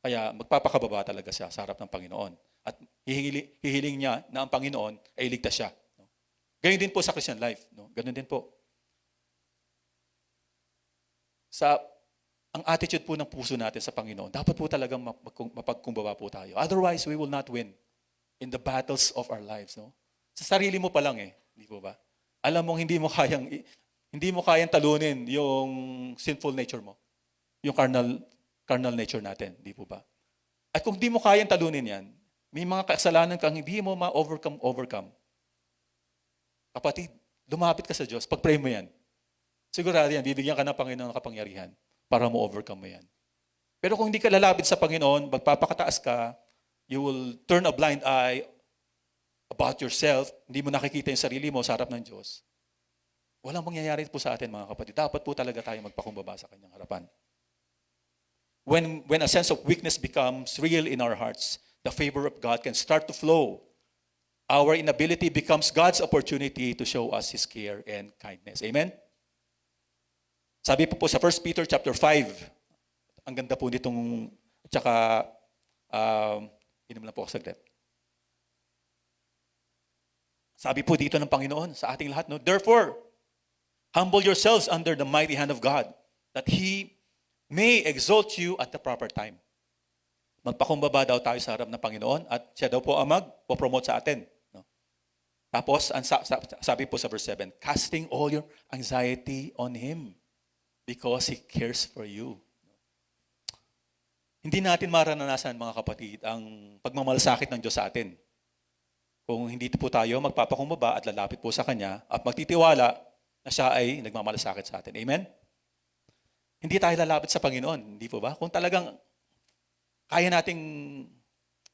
Kaya magpapakababa talaga siya sa harap ng Panginoon. At hihiling niya na ang Panginoon ay ligtas siya. Ganyan din po sa Christian life. No? Ganyan din po. Ang attitude po ng puso natin sa Panginoon, dapat po talagang mapagkumbaba po tayo. Otherwise, we will not win in the battles of our lives. No? Sa sarili mo pa lang eh. Hindi po ba? Alam mong hindi mo kayang talunin yung sinful nature mo. Yung carnal nature natin. Di po ba? At kung hindi mo kayang talunin yan, may mga kasalanan kang hindi mo ma-overcome. Kapatid, lumapit ka sa Diyos. Pag-pray mo yan. Sigurado yan, bibigyan ka ng Panginoon ng kapangyarihan para mo overcome mo yan. Pero kung hindi ka lalapit sa Panginoon, magpapakataas ka, you will turn a blind eye about yourself, hindi mo nakikita yung sarili mo sa harap ng Diyos. Walang mangyayari po sa atin, mga kapatid. Dapat po talaga tayo magpakumbaba sa kanyang harapan. When a sense of weakness becomes real in our hearts, the favor of God can start to flow. Our inability becomes God's opportunity to show us His care and kindness. Amen? Sabi po sa 1 Peter chapter 5, ang ganda po nitong, tsaka, inom lang po ako saglit. Sabi po dito ng Panginoon sa ating lahat, no? Therefore, humble yourselves under the mighty hand of God, that He may exalt you at the proper time. Magpakumbaba daw tayo sa harap ng Panginoon at siya daw po ang magpo-promote sa atin. No? Tapos, sabi po sa verse 7, casting all your anxiety on Him because He cares for you. Hindi natin maranasan, mga kapatid, ang pagmamalasakit ng Diyos sa atin. Kung hindi po tayo magpapakumbaba at lalapit po sa Kanya at magtitiwala na siya ay nagmamalasakit sa atin. Amen? Hindi tayo lalapit sa Panginoon. Hindi po ba? Kung talagang kaya nating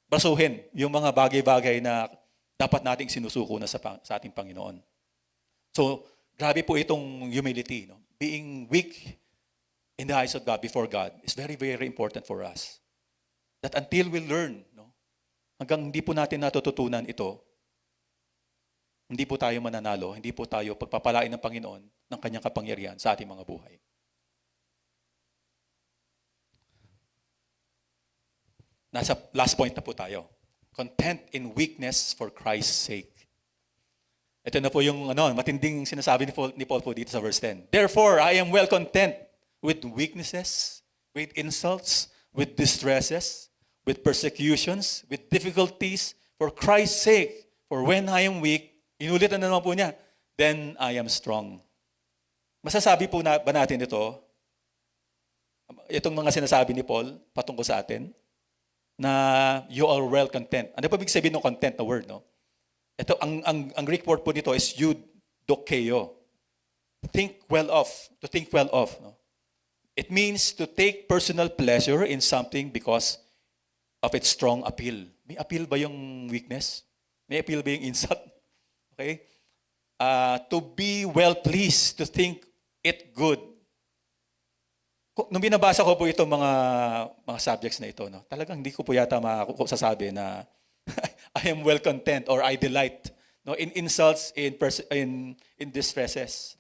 basuhin yung mga bagay-bagay na dapat nating sinusuko na sa ating Panginoon. So, grabe po itong humility. No? Being weak in the eyes of God, before God, is very, very important for us. That until we learn, no? Hanggang hindi po natin natututunan ito, hindi po tayo mananalo, hindi po tayo pagpapalain ng Panginoon ng kanyang kapangyarihan sa ating mga buhay. Nasa last point na po tayo. Content in weakness for Christ's sake. Ito na po yung matinding sinasabi ni Paul po dito sa verse 10. Therefore, I am well content with weaknesses, with insults, with distresses, with persecutions, with difficulties, for Christ's sake. For when I am weak, inulit na naman po niya, then I am strong. Masasabi po ba natin ito Itong mga sinasabi ni Paul patungkol sa atin, na you are well content. Ano pa ibig sabihin ng content na word, no? Ito, ang Greek word po dito is eudokeo. To think well of. No? It means to take personal pleasure in something because of its strong appeal. May appeal ba yung weakness? May appeal ba yung insult? Okay? To be well pleased, to think it good. Nung binabasa ko po itong mga subjects na ito, no, talagang hindi ko po yata masasabi na I am well content or I delight, no, in insults, in distresses.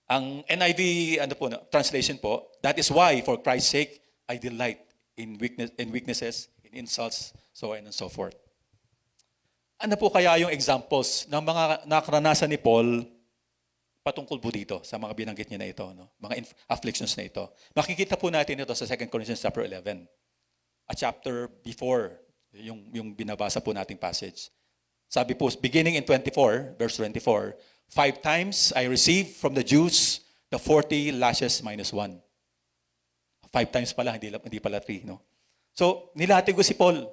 Ang NIV translation po, that is why for Christ's sake I delight in weaknesses, in insults, so on and so forth. Ano po kaya yung examples ng mga nakaranasan ni Paul patungkol po dito sa mga binanggit niya na ito, no? Mga afflictions na ito. Makikita po natin ito sa 2 Corinthians chapter 11. A chapter before yung binabasa po nating passage. Sabi po, beginning in 24, verse 24, 5 times I received from the Jews the 40 lashes minus 1. 5 times pala, hindi pala 3. No? So, nilatigo si Paul.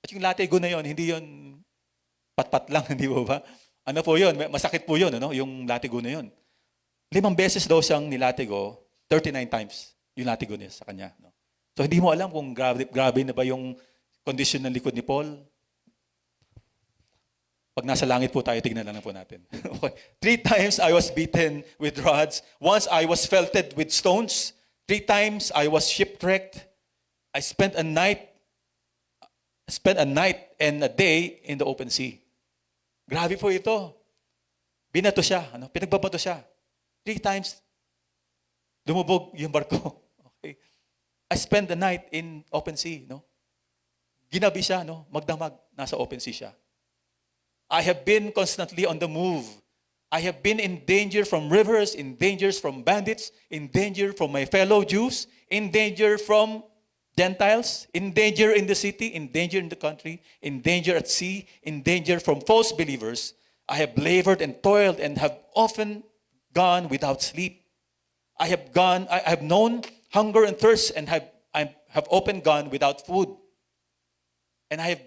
At yung latigo na yon, hindi yon pat-pat lang, hindi ba? Ano po yun? Masakit po yun, ano? Yung latigo na yun. 5 beses daw siyang nilatigo, 39 times yung latigo niya sa kanya. No? So hindi mo alam kung grabe na ba yung condition ng likod ni Paul. Pag nasa langit po tayo, tignan lang po natin. Okay. 3 times I was beaten with rods. Once I was felted with stones. 3 times I was shipwrecked. I spent a night and a day in the open sea. Grabe po ito. Binato siya. Pinagbabato siya. 3 times, lumubog yung barko. Okay. I spent the night in open sea. No? Ginabi siya, no? Magdamag. Nasa open sea siya. I have been constantly on the move. I have been in danger from rivers, in dangers from bandits, in danger from my fellow Jews, in danger from Gentiles, in danger in the city, in danger in the country, in danger at sea, in danger from false believers. I have labored and toiled and have often gone without sleep. I have known hunger and thirst and I have often gone without food. And I have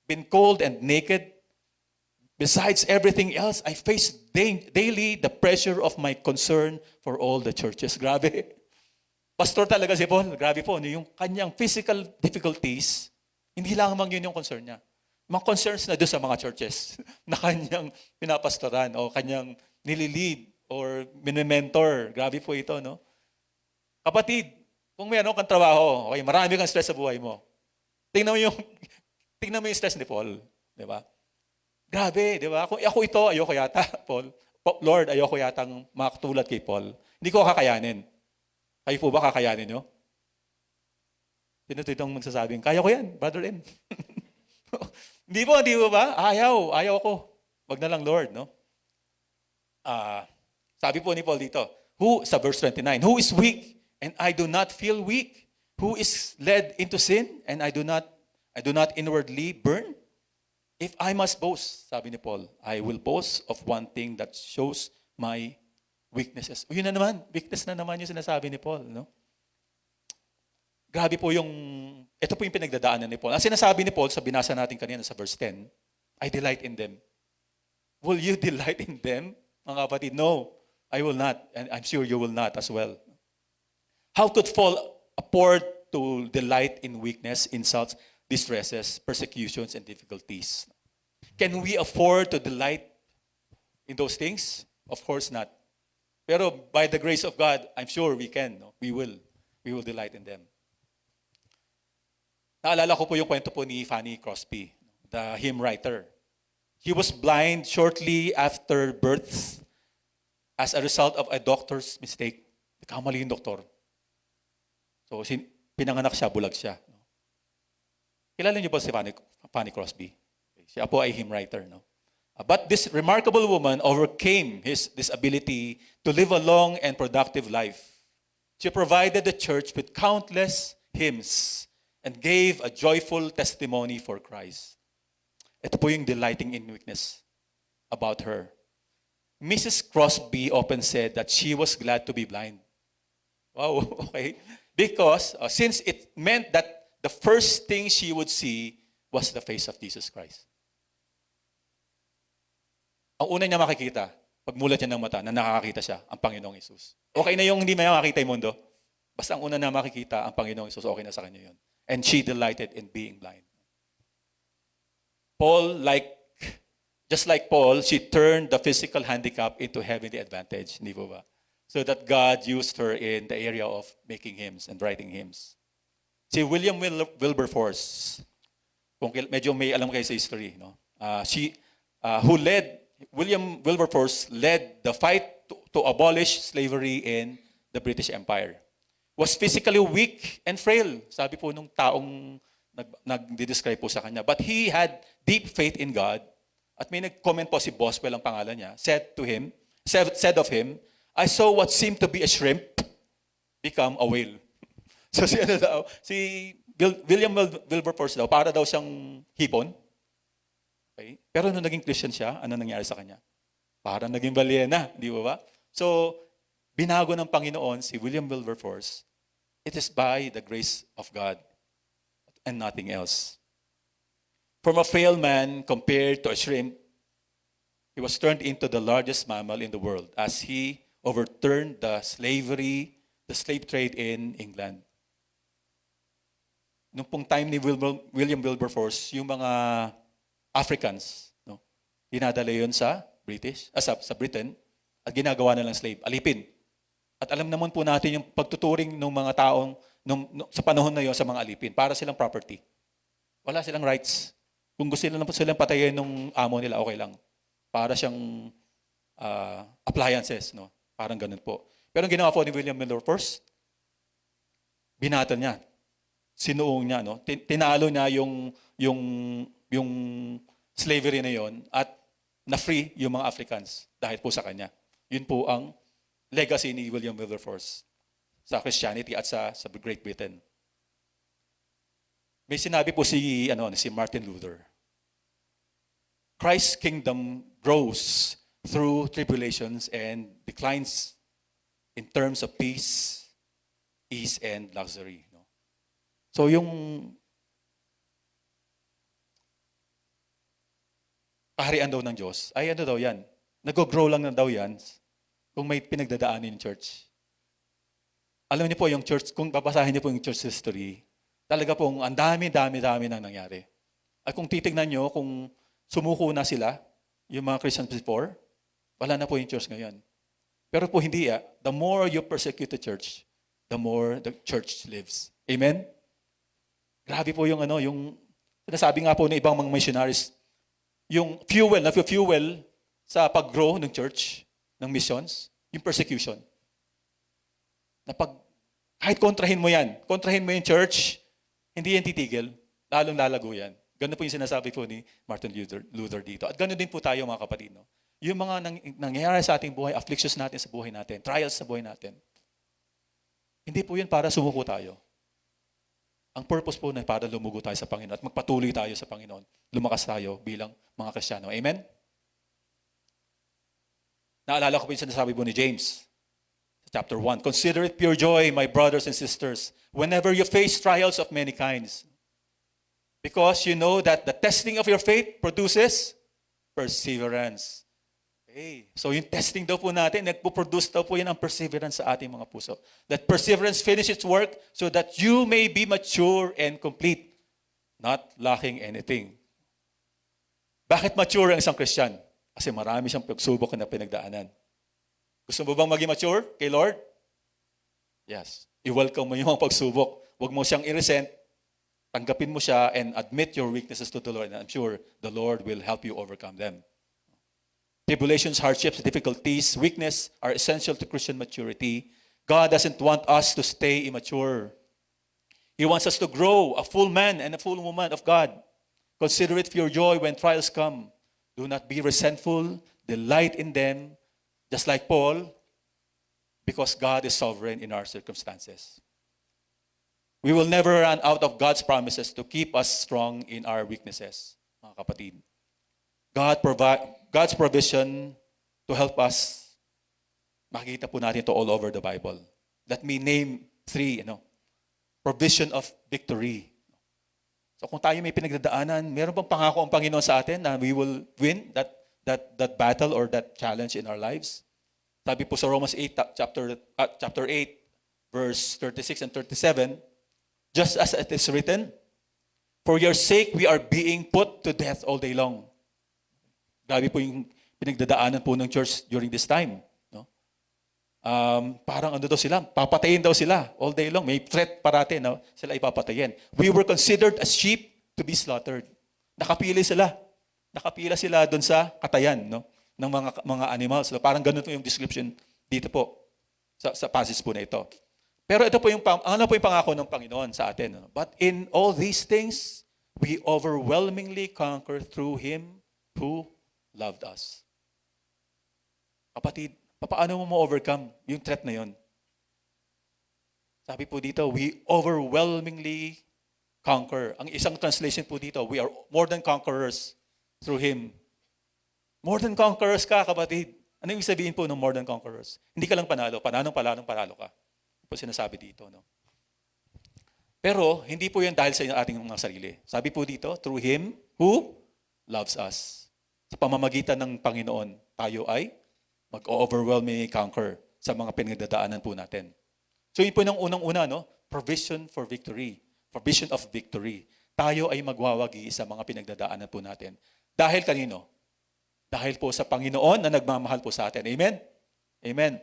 been cold and naked. Besides everything else, I face daily the pressure of my concern for all the churches. Grabe. Pastor talaga si Paul. Grabe po. Yung kanyang physical difficulties, hindi lang yun yung concern niya. Mga concerns na doon sa mga churches na kanyang pinapastoran o kanyang nililid or minimentor. Grabe po ito, no? Kapatid, kung mayroon kang trabaho, okay, marami kang stress sa buhay mo. Tingnan mo yung stress ni Paul. Di ba? Grabe, di ba? Kung ako ito, ayoko yata, Paul. Lord, ayoko yatang makatulad kay Paul. Hindi ko kakayanin. Kayo po ba kakayanin nyo? Sino itong magsasabing, kaya ko yan, Brother M. Hindi po ba? Ayaw ko. Wag na lang, Lord, no? Sabi po ni Paul dito, sa verse 29, who is weak and I do not feel weak? Who is led into sin and I do not inwardly burn? If I must boast, sabi ni Paul, I will boast of one thing that shows my weaknesses. Yun na naman, weakness na naman yung sinasabi ni Paul, no? Grabe po ito po yung pinagdadaanan ni Paul. Ang sinasabi ni Paul, sa binasa natin kanina sa verse 10, I delight in them. Will you delight in them, mga kapatid? No, I will not. And I'm sure you will not as well. How could Paul afford to delight in weakness, insults, distresses, persecutions, and difficulties? Can we afford to delight in those things? Of course not. Pero by the grace of God, I'm sure we can. No? We will delight in them. Naalala ko po yung kwento po ni Fanny Crosby, the hymn writer. He was blind shortly after birth as a result of a doctor's mistake. Nagkamali yung doktor. So, pinanganak siya, bulag siya. Kilala niyo ba si Fanny Crosby? Siya po ay hymn writer. No? But this remarkable woman overcame his disability to live a long and productive life. She provided the church with countless hymns and gave a joyful testimony for Christ. Ito po yung delighting in weakness about her. Mrs. Crosby often said that she was glad to be blind. Wow, okay. Because since it meant that the first thing she would see was the face of Jesus Christ. Ang una niya makikita, pagmulat niya ng mata, na nakakakita siya, ang Panginoong Hesus. Okay na yung hindi niya makita yung mundo. Basta ang una na makikita, ang Panginoong Hesus, okay na sa kanya yun. And she delighted in being blind. Just like Paul, she turned the physical handicap into heavenly advantage. Hindi po ba? So that God used her in the area of making hymns and writing hymns. Si William Wilberforce, kung medyo may alam kayo sa history, no? William Wilberforce led the fight to abolish slavery in the British Empire. Was physically weak and frail, sabi po nung taong nag-describe po sa kanya. But he had deep faith in God. At may nag-comment po si Boswell, ang pangalan niya, said of him, I saw what seemed to be a shrimp become a whale. So William Wilberforce daw, para daw siyang hipon. Okay? Pero nung naging Christian siya, ano nangyari sa kanya? Parang naging balyena, di ba? So, binago ng Panginoon si William Wilberforce. It is by the grace of God and nothing else. From a frail man compared to a shrimp, he was turned into the largest mammal in the world as he overturned the slave trade in England. Nung pong time ni William Wilberforce, yung mga Africans, no, dinadala yun sa Britain, at ginagawa na lang slave, alipin. At alam naman po natin yung pagtuturing ng mga taong sa panahon na yun sa mga alipin, para silang property. Wala silang rights. Kung gusto silang patayin ng amo nila, okay lang. Para siyang appliances, no? Parang ganun po. Pero ang ginawa po ni William Wilberforce, binatan niya. Sinuong niya, no? Tinalo niya yung slavery na yon at na-free yung mga Africans dahil po sa kanya. Yun po ang legacy ni William Wilberforce sa Christianity at sa Great Britain. May sinabi po si Martin Luther. Christ's kingdom grows through tribulations and declines in terms of peace, ease, and luxury. No? So yung kaharian daw ng Diyos, ay ano daw yan? Nag-grow lang na daw yan kung may pinagdadaanin yung church. Alam niyo po yung church, kung babasahin niyo po yung church history, talaga pong ang dami nang nangyari. At kung titignan niyo, kung sumuko na sila, yung mga Christians before, wala na po yung church ngayon. Pero po hindi the more you persecute the church, the more the church lives. Amen? Grabe po yung sinasabi nga po ng ibang mga missionaries, yung fuel sa pag-grow ng church, ng missions, yung persecution. Kahit kontrahin mo yung church, hindi yan titigil, lalong lalago yan. Ganun po yung sinasabi po ni Martin Luther dito. At ganun din po tayo mga kapatid. No? Yung mga nangyayari sa ating buhay, afflictions natin sa buhay natin, trials sa buhay natin, hindi po yun para sumuko tayo. Ang purpose po na para lumugo tayo sa Panginoon at magpatuloy tayo sa Panginoon, lumakas tayo bilang mga Kristiyano. Amen? Naalala ko po yung sinasabi po ni James, chapter 1. Consider it pure joy, my brothers and sisters, whenever you face trials of many kinds. Because you know that the testing of your faith produces perseverance. Okay. So yung testing daw po natin, nagpo-produce daw po yan ang perseverance sa ating mga puso. That perseverance finish its work so that you may be mature and complete, not lacking anything. Bakit mature ang isang Christian? Kasi marami siyang pagsubok na pinagdaanan. Gusto mo bang maging mature kay Lord? Yes. I-welcome mo yung mga pagsubok. Huwag mo siyang i-resent. Tanggapin mo siya and admit your weaknesses to the Lord. And I'm sure the Lord will help you overcome them. Tribulations, hardships, difficulties, weakness are essential to Christian maturity. God doesn't want us to stay immature. He wants us to grow a full man and a full woman of God. Consider it pure joy when trials come. Do not be resentful. Delight in them, just like Paul, because God is sovereign in our circumstances. We will never run out of God's promises to keep us strong in our weaknesses, mga kapatid. God's provision to help us, makikita po natin ito all over the Bible. Let me name three, provision of victory. So kung tayo may pinagdadaanan, meron bang pangako ang Panginoon sa atin na we will win that battle or that challenge in our lives? Sabi po sa Romans 8, chapter 8, verse 36 and 37, just as it is written, for your sake we are being put to death all day long. Grabe po yung pinagdadaanan po ng church during this time. No? Parang daw sila, papatayin daw sila all day long. May threat parati na sila ipapatayin. We were considered as sheep to be slaughtered. Nakapila sila doon sa katayan, no? Ng mga animals. So, parang ganun po yung description dito po sa passage po na ito. Pero ito po yung pangako ng Panginoon sa atin. But in all these things, we overwhelmingly conquer through Him who loved us. Kapatid, paano mo ma-overcome yung threat na yon? Sabi po dito, we overwhelmingly conquer. Ang isang translation po dito, we are more than conquerors through Him. More than conquerors ka, kapatid. Ano yung sabihin po ng more than conquerors? Hindi ka lang panalo ka. Po sinasabi dito, no? Pero hindi po yan dahil sa ating mga sarili. Sabi po dito, through Him who loves us. Sa pamamagitan ng Panginoon, tayo ay mag-overwhelmingly conquer sa mga pinagdadaanan po natin. So yun po ng unang-una, no? Provision for victory. Provision of victory. Tayo ay magwawagi sa mga pinagdadaanan po natin. Dahil kanino? Dahil po sa Panginoon na nagmamahal po sa atin. Amen? Amen.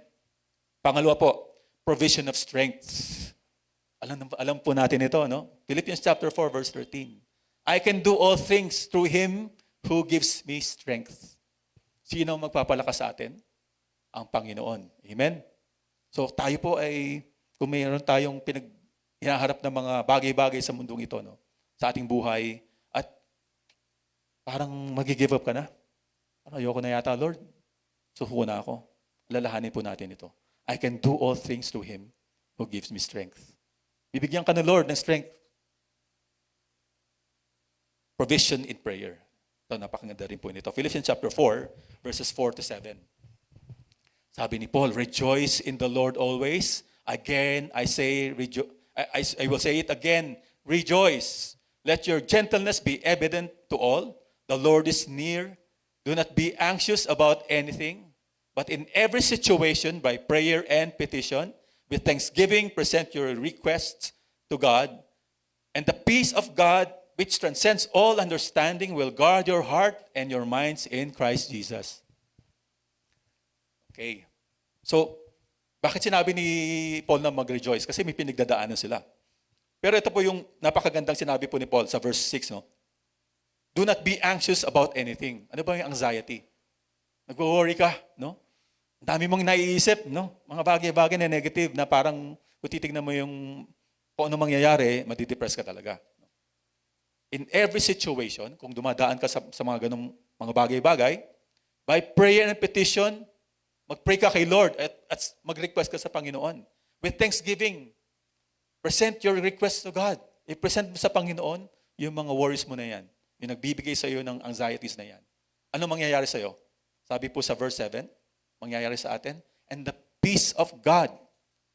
Pangalawa po, provision of strength. Alam po natin ito, no? Philippians chapter 4, verse 13. I can do all things through Him who gives me strength. Sino ang magpapalakas sa atin? Ang Panginoon. Amen? So tayo po ay, kung mayroon tayong hinaharap na mga bagay-bagay sa mundong ito, no? Sa ating buhay, at parang mag-give up ka na. Ayoko na yata, Lord. Suko na ako. Lalahanin po natin ito. I can do all things through Him who gives me strength. Bibigyan ka ng Lord ng strength. Provision in prayer. Ito, napakaganda rin po nito. Philippians chapter 4, verses 4 to 7. Sabi ni Paul, rejoice in the Lord always. Again, I will say it again, rejoice. Let your gentleness be evident to all. The Lord is near. Do not be anxious about anything, but in every situation, by prayer and petition, with thanksgiving, present your requests to God, and the peace of God, which transcends all understanding, will guard your heart and your minds in Christ Jesus. Okay. So, bakit sinabi ni Paul na mag-rejoice? Kasi may pinagdadaanan sila. Pero ito po yung napakagandang sinabi po ni Paul sa verse 6, no? Do not be anxious about anything. Ano ba yung anxiety? Nag-worry ka, no? Ang dami mong naiisip, no? Mga bagay-bagay na negative na parang kung titignan mo yung kung ano mangyayari, madidepress ka talaga. In every situation, kung dumadaan ka sa mga ganong mga bagay-bagay, by prayer and petition, mag-pray ka kay Lord at mag-request ka sa Panginoon. With thanksgiving, present your request to God. I-present mo sa Panginoon yung mga worries mo na yan. Yung nagbibigay sa iyo ng anxieties na yan. Ano mangyayari sa iyo? Sabi po sa verse 7, mangyayari sa atin, and the peace of God,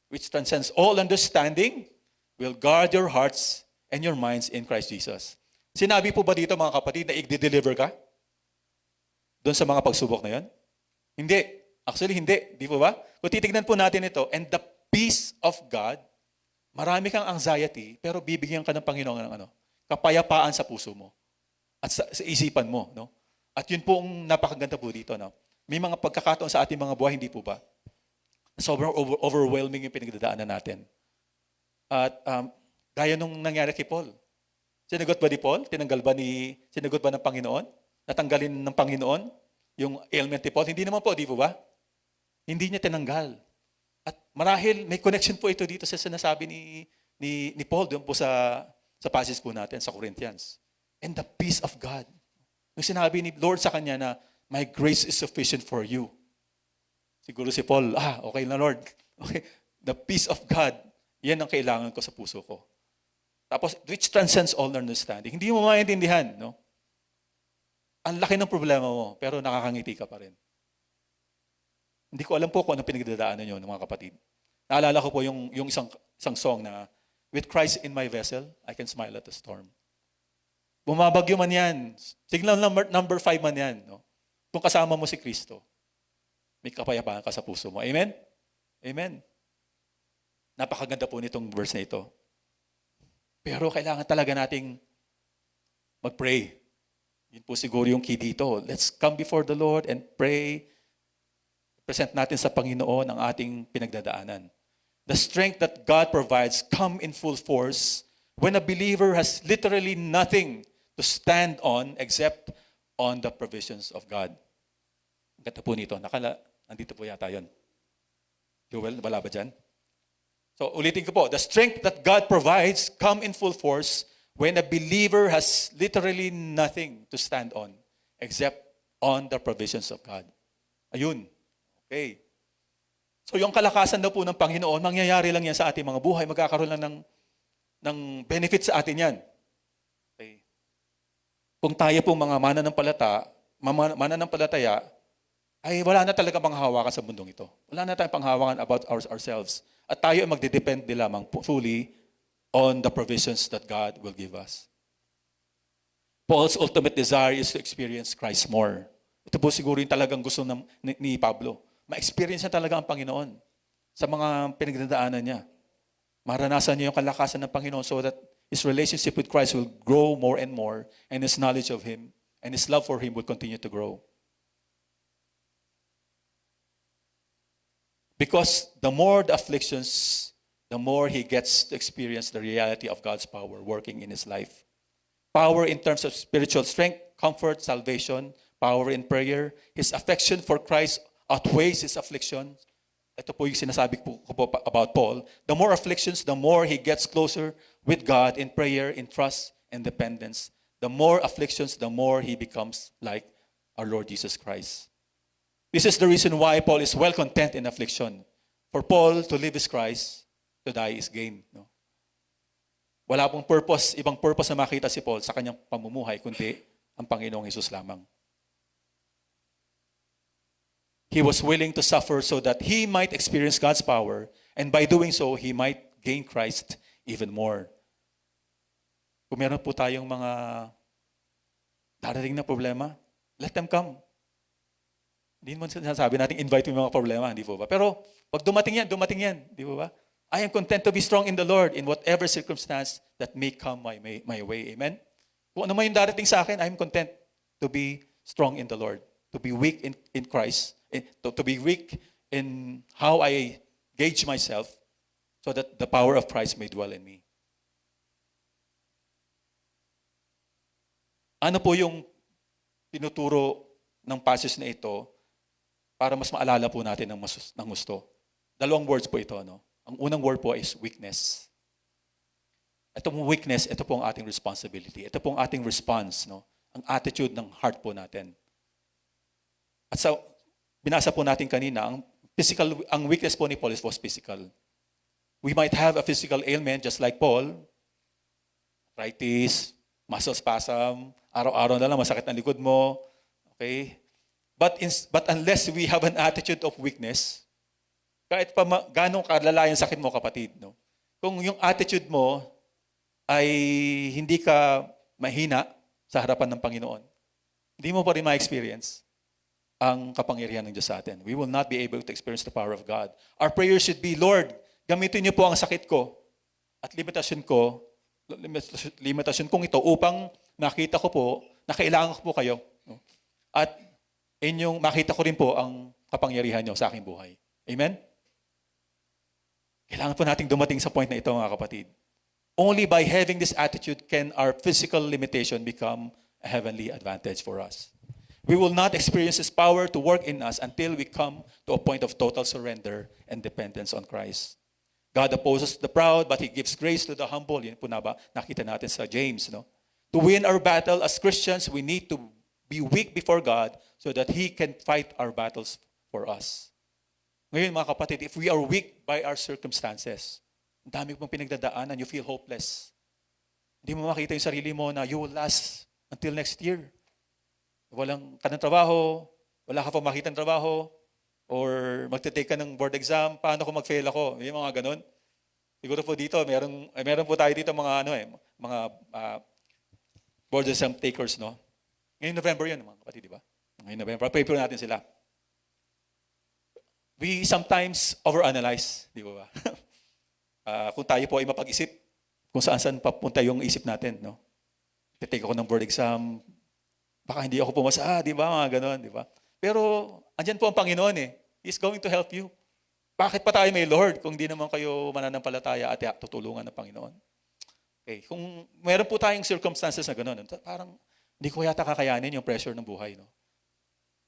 which transcends all understanding, will guard your hearts and your minds in Christ Jesus. Sinabi po ba dito mga kapatid na i-deliver ka? Doon sa mga pagsubok na yan? Hindi. Actually, hindi. Di po ba? Kung titignan po natin ito, and the peace of God, marami kang anxiety, pero bibigyan ka ng Panginoon ng kapayapaan sa puso mo at sa isipan mo. No? At yun po ang napakaganda po dito. No? May mga pagkakataon sa ating mga buhay, hindi po ba? Sobrang overwhelming yung pinagdadaanan natin. At gaya nung nangyari kay Paul. Sinagot ba ni Paul? Sinagot ba ng Panginoon? Natanggalin ng Panginoon yung ailment ni Paul? Hindi naman po, di po ba? Hindi niya tinanggal. At marahil may connection po ito dito sa sinasabi ni Paul doon po sa passage po natin sa Corinthians. And the peace of God. Nung sinabi ni Lord sa kanya na, my grace is sufficient for you. Siguro si Paul, okay na Lord. Okay. The peace of God, yan ang kailangan ko sa puso ko. Tapos, which transcends all understanding. Hindi mo maintindihan, no? Ang laki ng problema mo, pero nakakangiti ka pa rin. Hindi ko alam po kung anong pinagdadaanan nyo, mga kapatid. Naalala ko po yung isang song na, "With Christ in my vessel, I can smile at the storm." Bumabagyo man yan. Signal number 5 man yan. No? Kung kasama mo si Kristo, may kapayapaan ka sa puso mo. Amen? Amen. Napakaganda po nitong verse na ito. Pero kailangan talaga nating mag-pray. Yun po siguro yung key dito. Let's come before the Lord and pray. Present natin sa Panginoon ang ating pinagdadaanan. The strength that God provides come in full force when a believer has literally nothing to stand on except on the provisions of God. Ang ganda po nito. Nandito po yata yun. Joel, wala ba dyan? So ulitin ko po. The strength that God provides come in full force when a believer has literally nothing to stand on except on the provisions of God. Ayun. Okay. So yung kalakasan daw po ng Panginoon, mangyayari lang yan sa ating mga buhay. Magkakaroon lang ng benefit sa atin yan. Okay. Kung tayo pong mga mananampalataya, ay wala na talaga panghahawakan sa mundong ito. Wala na tayong panghahawakan about ourselves. At tayo ay magdidepende lamang fully on the provisions that God will give us. Paul's ultimate desire is to experience Christ more. Ito po siguro yung talagang gusto ni Pablo. Ma-experience niya talaga ang Panginoon sa mga pinagdadaanan niya. Maranasan niya yung kalakasan ng Panginoon so that his relationship with Christ will grow more and more and his knowledge of Him and his love for Him will continue to grow. Because the more the afflictions, the more he gets to experience the reality of God's power working in his life. Power in terms of spiritual strength, comfort, salvation, power in prayer. His affection for Christ outweighs his affliction. Ito po yung sinasabi ko po about Paul. The more afflictions, the more he gets closer with God in prayer, in trust, and dependence. The more afflictions, the more he becomes like our Lord Jesus Christ. This is the reason why Paul is well content in affliction. For Paul, to live is Christ, to die is gain. No? Wala pong ibang purpose na makita si Paul sa kanyang pamumuhay, kundi ang Panginoong Hesus lamang. He was willing to suffer so that he might experience God's power, and by doing so, he might gain Christ even more. Kung meron po tayong mga darating na problema, let them come. Hindi mo sinasabi natin, invite mo yung mga problema, hindi po ba? Pero pag dumating yan, di po ba? I am content to be strong in the Lord in whatever circumstance that may come my way. Amen? Kung ano man yung darating sa akin, I am content to be strong in the Lord. To be weak in Christ. To be weak in how I gauge myself so that the power of Christ may dwell in me. Ano po yung tinuturo ng passage na ito para mas maalala po natin ng gusto? Dalawang words po ito. No? Ang unang word po is weakness. Ito pong weakness, ito po ang ating responsibility. Ito po ang ating response. No? Ang attitude ng heart po natin. At sa binasa po natin kanina, ang weakness po ni Paul was physical. We might have a physical ailment just like Paul. Arthritis, muscle spasm, araw-araw na lang masakit ang likod mo. Okay? But unless we have an attitude of weakness, kahit pa ganong kalala yung sakit mo, kapatid, no? Kung yung attitude mo ay hindi ka mahina sa harapan ng Panginoon, hindi mo pa rin ma-experience ang kapangyarihan ng Diyos sa atin. We will not be able to experience the power of God. Our prayer should be, Lord, gamitin niyo po ang sakit ko at limitasyon kong ito upang makita ko po na kailangan ko po kayo. No? At inyong makita ko rin po ang kapangyarihan niyo sa aking buhay. Amen? Kailangan po nating dumating sa point na ito, mga kapatid. Only by having this attitude can our physical limitation become a heavenly advantage for us. We will not experience His power to work in us until we come to a point of total surrender and dependence on Christ. God opposes the proud, but He gives grace to the humble. Yan po na ba? Nakita natin sa James. No? To win our battle as Christians, we need to be weak before God so that He can fight our battles for us. Ngayon, mga kapatid, if we are weak by our circumstances, ang dami pong pinagdadaanan, you feel hopeless. Hindi mo makita yung sarili mo na you will last until next year. Walang ka ng trabaho, wala ka pa makita ng trabaho, Or magte-take ka ng board exam, paano kung mag-fail ako? Yung mga ganun. Siguro po dito, meron po tayo dito mga mga board exam takers, no? Ngayong November yun, mga kapatid, di ba? Ngayong November, pray po natin sila. We sometimes overanalyze, di ba? Kung tayo po ay mapag-isip, kung saan papunta yung isip natin, no? Take ako ng board exam, baka hindi ako pumasa, di ba? Mga ganon, di ba? Pero, andyan po ang Panginoon eh. He's going to help you. Bakit pa tayo may Lord kung di naman kayo mananampalataya at tutulungan ng Panginoon? Okay, kung meron po tayong circumstances na gano'n, parang hindi ko yata kakayanin yung pressure ng buhay. No?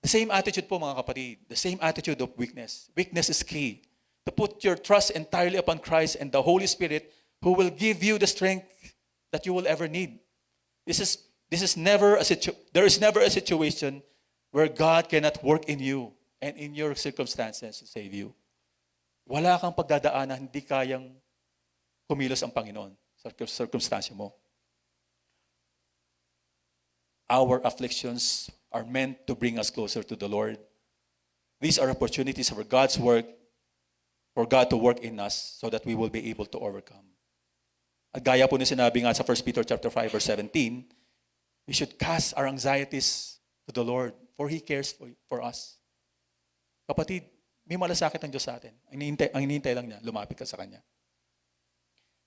The same attitude po mga kapatid, the same attitude of weakness. Weakness is key. To put your trust entirely upon Christ and the Holy Spirit who will give you the strength that you will ever need. There is never a situation where God cannot work in you and in your circumstances to save you. Wala kang pagdadaanan, hindi kayang kumilos ang Panginoon sa circumstance mo. Our afflictions are meant to bring us closer to the Lord. These are opportunities for God's work, for God to work in us so that we will be able to overcome. At gaya po na sinabi nga sa 1 Peter chapter 5 verse 17, we should cast our anxieties to the Lord, for He cares for us. Kapatid, may malasakit ang Diyos sa atin. Ang hinihintay lang niya, lumapit ka sa Kanya.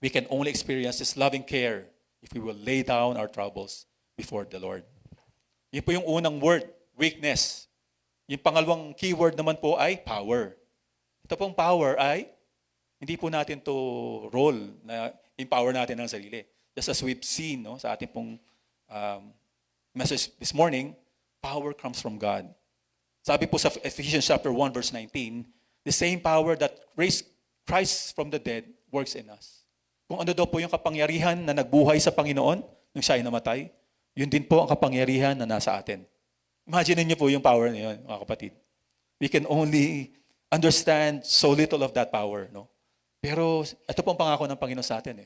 We can only experience His loving care if we will lay down our troubles before the Lord. Yun po yung unang word, weakness. Yung pangalawang keyword naman po ay power. Ito pong power ay hindi po natin to role na empower natin ang sarili. Just as we've seen sa ating pong message this morning, power comes from God. Sabi po sa Ephesians chapter 1 verse 19, the same power that raised Christ from the dead works in us. Kung ano daw po yung kapangyarihan na nagbuhay sa Panginoon nung siya ay namatay, yun din po ang kapangyarihan na nasa atin. Imagine niyo po yung power na yun, mga kapatid. We can only understand so little of that power. No? Pero ito po ang pangako ng Panginoon sa atin.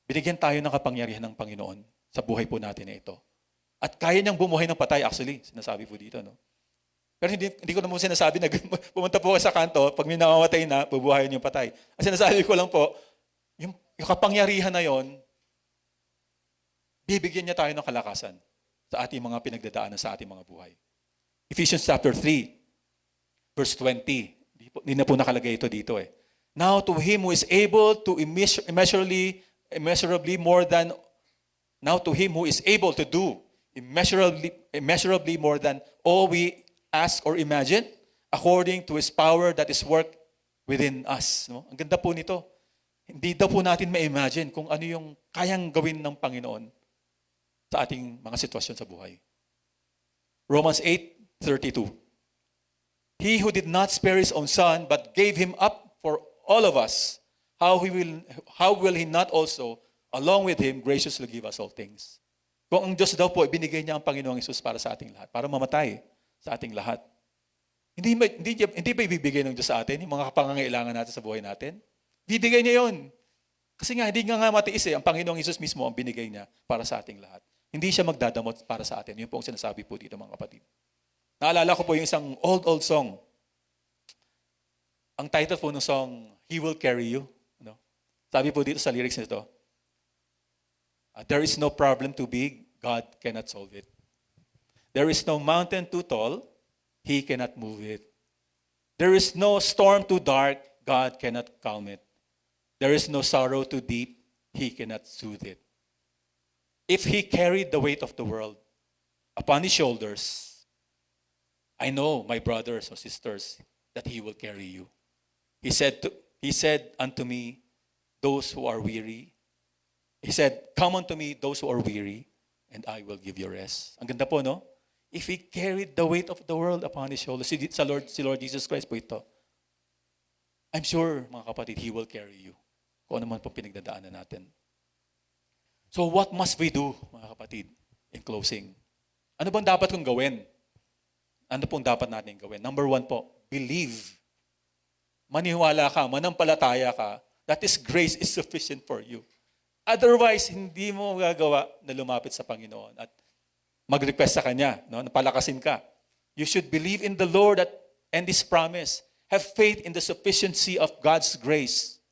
Binigyan tayo ng kapangyarihan ng Panginoon sa buhay po natin na ito. At kaya niyang bumuhay ng patay, actually, sinasabi po dito. No? Pero hindi ko naman sinasabi na pumunta po sa kanto, pag may namamatay na, bubuhayin yung patay. Ang sinasabi ko lang po, yung kapangyarihan na yon, bibigyan niya tayo ng kalakasan sa ating mga pinagdadaanan sa ating mga buhay. Ephesians chapter 3, verse 20. Hindi na po nakalagay ito dito. Now to Him who is able to immeasurably more than, now to Him who is able to do immeasurably more than all we ask or imagine, according to His power that is work within us. No? Ang ganda po nito. Hindi daw po natin ma-imagine kung ano yung kayang gawin ng Panginoon sa ating mga sitwasyon sa buhay. Romans 8:32. He who did not spare His own Son, but gave Him up for all of us, how will He not also, along with Him, graciously give us all things? Kung ang Diyos daw po, ibinigay niya ang Panginoong Hesus para sa ating lahat, para mamatay sa ating lahat. Hindi ba ibibigay ng Diyos sa atin yung mga pangangailangan natin sa buhay natin? Bibigay niya yon. Kasi nga, hindi nga matiis ang Panginoong Hesus mismo ang binigay niya para sa ating lahat. Hindi siya magdadamot para sa atin. Yun po ang sinasabi po dito mga kapatid. Naalala ko po yung isang old song. Ang title po ng song, He Will Carry You. No? Sabi po dito sa lyrics nito, there is no problem too big, God cannot solve it. There is no mountain too tall, He cannot move it. There is no storm too dark, God cannot calm it. There is no sorrow too deep, He cannot soothe it. If He carried the weight of the world upon His shoulders, I know, my brothers or sisters, that He will carry you. He said unto me, those who are weary, He said, come unto me, those who are weary, and I will give you rest. Ang ganda po, no? If He carried the weight of the world upon His shoulders, si Lord Jesus Christ po ito, I'm sure, mga kapatid, He will carry you. Kung ano man po pinagdadaanan natin. So what must we do, mga kapatid, in closing? Ano bang dapat kong gawin? Ano pong dapat natin gawin? Number 1 po, believe. Maniwala ka, manampalataya ka, that His grace is sufficient for you. Otherwise, hindi mo magagawa na lumapit sa Panginoon at mag-request sa Kanya, no? Napalakasin ka. You should believe in the Lord that and this promise. Have faith in the sufficiency of God's grace.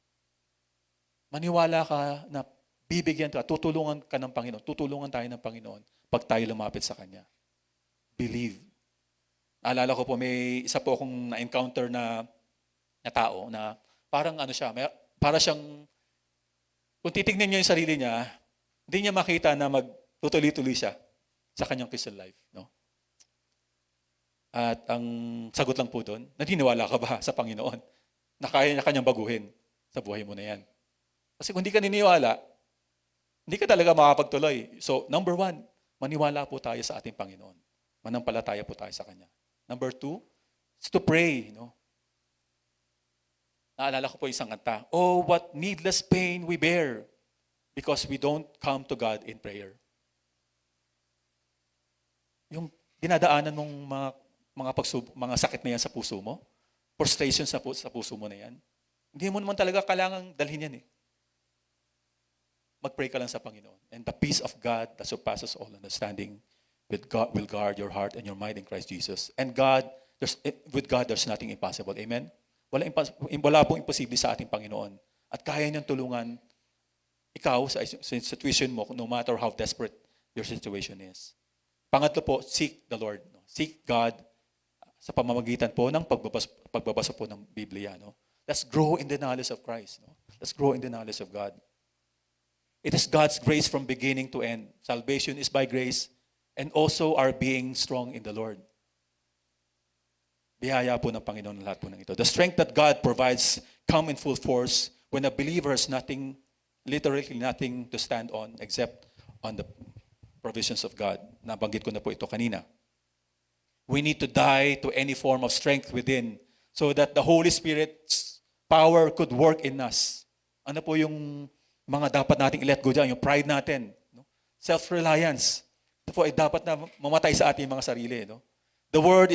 Maniwala ka na bibigyan ka, tutulungan ka ng Panginoon, tutulungan tayo ng Panginoon pag tayo lumapit sa Kanya. Believe. Naalala ko po, may isa po akong na-encounter na tao na parang ano siya, para siyang, kung titignan niya yung sarili niya, hindi niya makita na magtutuloy-tuloy siya sa kanyang Christian life. No? At ang sagot lang po doon, naniniwala ka ba sa Panginoon na kaya niya kanyang baguhin sa buhay mo na yan? Kasi kung hindi ka niniwala, hindi ka talaga makapagtuloy. So, number 1, maniwala po tayo sa ating Panginoon. Manampalataya po tayo sa Kanya. Number 2, is to pray. No? Naalala ko po isang kanta, oh, what needless pain we bear because we don't come to God in prayer. Yung dinadaanan mong mga sakit na yan sa puso mo, frustrations sa puso mo na yan, hindi mo naman talaga kailangang dalhin yan eh. Mag-pray ka lang sa Panginoon. And the peace of God that surpasses all understanding will guard your heart and your mind in Christ Jesus. And with God, there's nothing impossible. Amen? Wala pong imposible sa ating Panginoon. At kaya niyang tulungan ikaw sa situation mo, no matter how desperate your situation is. Pangatlo po, seek the Lord. No? Seek God sa pamamagitan po ng pagbabasa po ng Biblia. No? Let's grow in the knowledge of Christ. No? Let's grow in the knowledge of God. It is God's grace from beginning to end. Salvation is by grace and also our being strong in the Lord. Biyaya po ng Panginoon lahat po ng ito. The strength that God provides come in full force when a believer has literally nothing to stand on except on the provisions of God. Nabanggit ko na po ito kanina. We need to die to any form of strength within so that the Holy Spirit's power could work in us. Ano po yung mga dapat nating i-let go dyan? Yung pride natin. No? Self-reliance. Ito po ay dapat na mamatay sa ating mga sarili. No? The word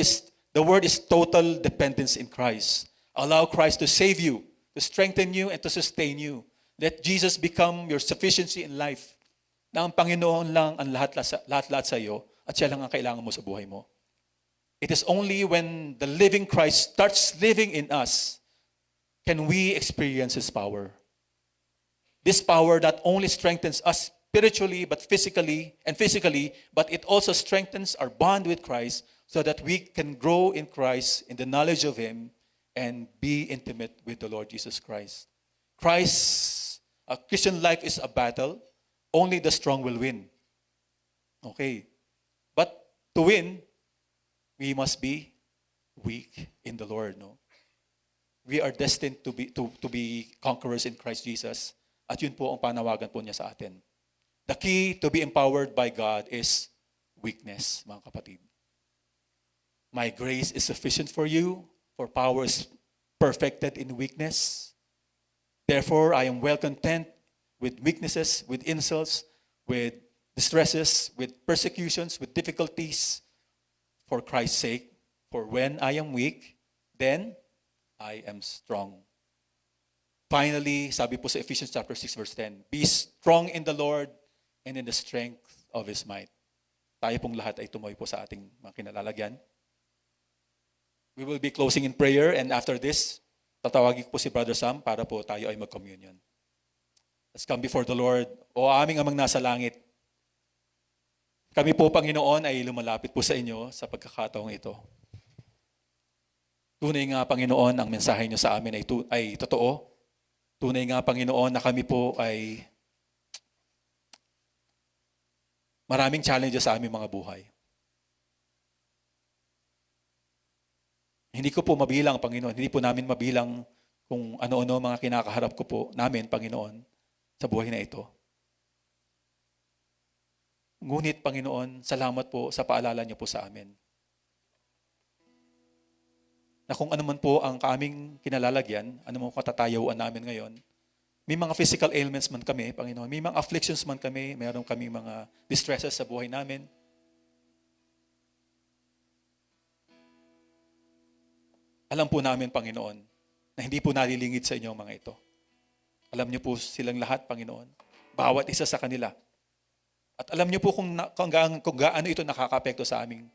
is total dependence in Christ. Allow Christ to save you, to strengthen you, and to sustain you. Let Jesus become your sufficiency in life. Na ang Panginoon lang ang lahat-lahat sa iyo at siya lang ang kailangan mo sa buhay mo. It is only when the living Christ starts living in us can we experience His power. This power not only strengthens us spiritually but physically, but it also strengthens our bond with Christ so that we can grow in Christ in the knowledge of Him and be intimate with the Lord Jesus Christ. A Christian life is a battle. Only the strong will win. Okay. But to win, we must be weak in the Lord. No? We are destined to be conquerors in Christ Jesus. At yun po ang panawagan po niya sa atin. The key to be empowered by God is weakness, mga kapatid. My grace is sufficient for you, for power is perfected in weakness. Therefore, I am well content with weaknesses, with insults, with distresses, with persecutions, with difficulties, for Christ's sake. For when I am weak, then I am strong. Finally, sabi po sa Ephesians chapter 6 verse 10, be strong in the Lord and in the strength of His might. Tayo pong lahat ay tumoy po sa ating mga kinalalagyan. We will be closing in prayer and after this, tatawagin po si Brother Sam para po tayo ay mag-communion. Let's come before the Lord. O aming amang nasa langit, kami po, Panginoon, ay lumalapit po sa inyo sa pagkakataong ito. Tunay nga, Panginoon, ang mensahe niyo sa amin ay totoo. Tunay nga, Panginoon, na kami po ay maraming challenges sa aming mga buhay. Hindi ko po mabilang, Panginoon. Hindi po namin mabilang kung ano-ano mga kinakaharap ko po namin, Panginoon, sa buhay na ito. Ngunit, Panginoon, salamat po sa paalala niyo po sa amin. Na kung ano man po ang kaming kinalalagyan, ano mo katatayuan namin ngayon, may mga physical ailments man kami, Panginoon, may mga afflictions man kami, mayroon kami mga distresses sa buhay namin. Alam po namin, Panginoon, na hindi po nalilingid sa inyo ang mga ito. Alam niyo po silang lahat, Panginoon. Bawat isa sa kanila. At alam niyo po kung gaano ito nakaka-apekto sa aming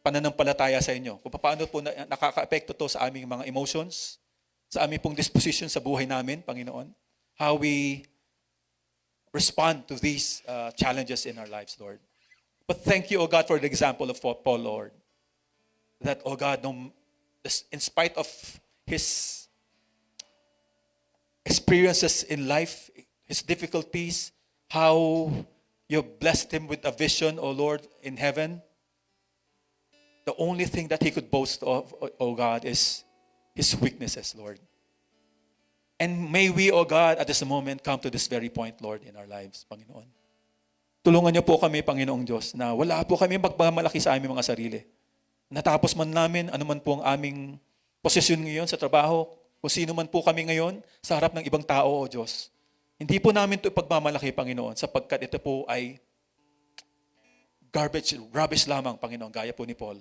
pananampalataya sa inyo. Kung paano po nakaka-apekto to sa aming mga emotions, sa aming pong disposition sa buhay namin, Panginoon. How we respond to these challenges in our lives, Lord. But thank you, O God, for the example of Paul, Lord. That, O God, in spite of his experiences in life, his difficulties, how you blessed him with a vision, O Lord, in heaven. The only thing that he could boast of, O God, is his weaknesses, Lord. And may we, O God, at this moment come to this very point, Lord, in our lives, Panginoon. Tulungan niyo po kami, Panginoong Diyos, na wala po kami magmamalaki sa aming mga sarili. Natapos man namin, ano man po ang aming posisyon ngayon sa trabaho, kung sino man po kami ngayon sa harap ng ibang tao, O Diyos. Hindi po namin ito ipagmamalaki, Panginoon, sapagkat ito po ay rubbish lamang, Panginoon, gaya po ni Paul.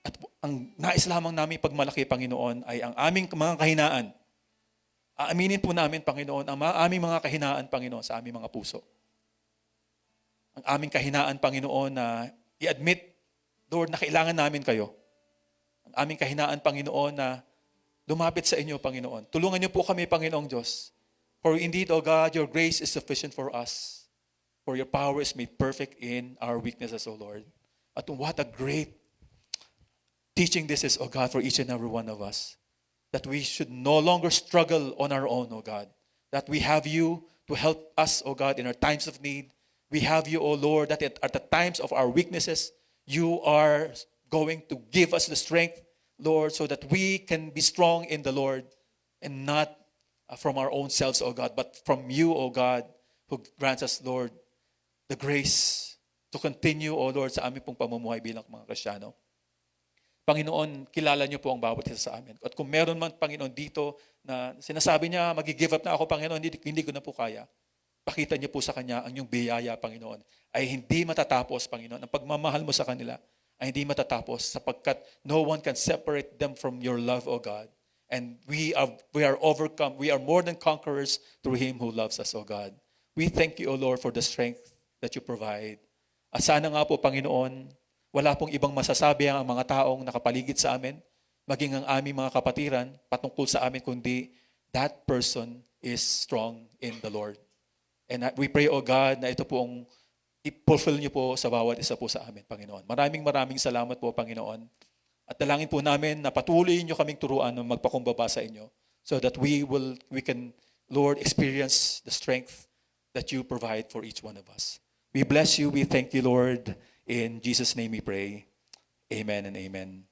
At ang nais lamang namin ipagmalaki, Panginoon, ay ang aming mga kahinaan. Aaminin po namin, Panginoon, ang aming mga kahinaan, Panginoon, sa aming mga puso. Ang aming kahinaan, Panginoon, na i-admit, Lord, na kailangan namin kayo. Ang aming kahinaan, Panginoon, na lumapit sa inyo, Panginoon. Tulungan niyo po kami, Panginoong Diyos. For indeed, O God, your grace is sufficient for us. For your power is made perfect in our weaknesses, O Lord. At what a great teaching this is, O God, for each and every one of us. That we should no longer struggle on our own, O God. That we have you to help us, O God, in our times of need. We have you, O Lord, that at the times of our weaknesses, you are going to give us the strength, Lord, so that we can be strong in the Lord and not from our own selves, O God, but from you, O God, who grants us, Lord, the grace to continue, O Lord, sa aming pong pamumuhay bilang mga Kristiyano. Panginoon, kilala niyo po ang bawat isa sa amin. At kung meron man, Panginoon, dito na sinasabi niya, mag-give up na ako, Panginoon, hindi ko na po kaya. Pakita niyo po sa kanya ang inyong biyaya, Panginoon, ay hindi matatapos, Panginoon. Ang pagmamahal mo sa kanila ay hindi matatapos sapagkat no one can separate them from your love, O God. And we are overcome. We are more than conquerors through Him who loves us, O God. We thank you, O Lord, for the strength that you provide. At sana nga po, Panginoon, wala pong ibang masasabi ang mga taong nakapaligid sa amin, maging ang aming mga kapatiran, patungkol sa amin, kundi that person is strong in the Lord. And we pray, O God, na ito pong i-fulfill niyo po sa bawat isa po sa amin, Panginoon. Maraming salamat po, Panginoon. At dalangin po namin na patuloy niyo kaming turuan ng magpakumbaba sa inyo so that we can, Lord, experience the strength that you provide for each one of us. We bless you. We thank you, Lord. In Jesus' name we pray. Amen and amen.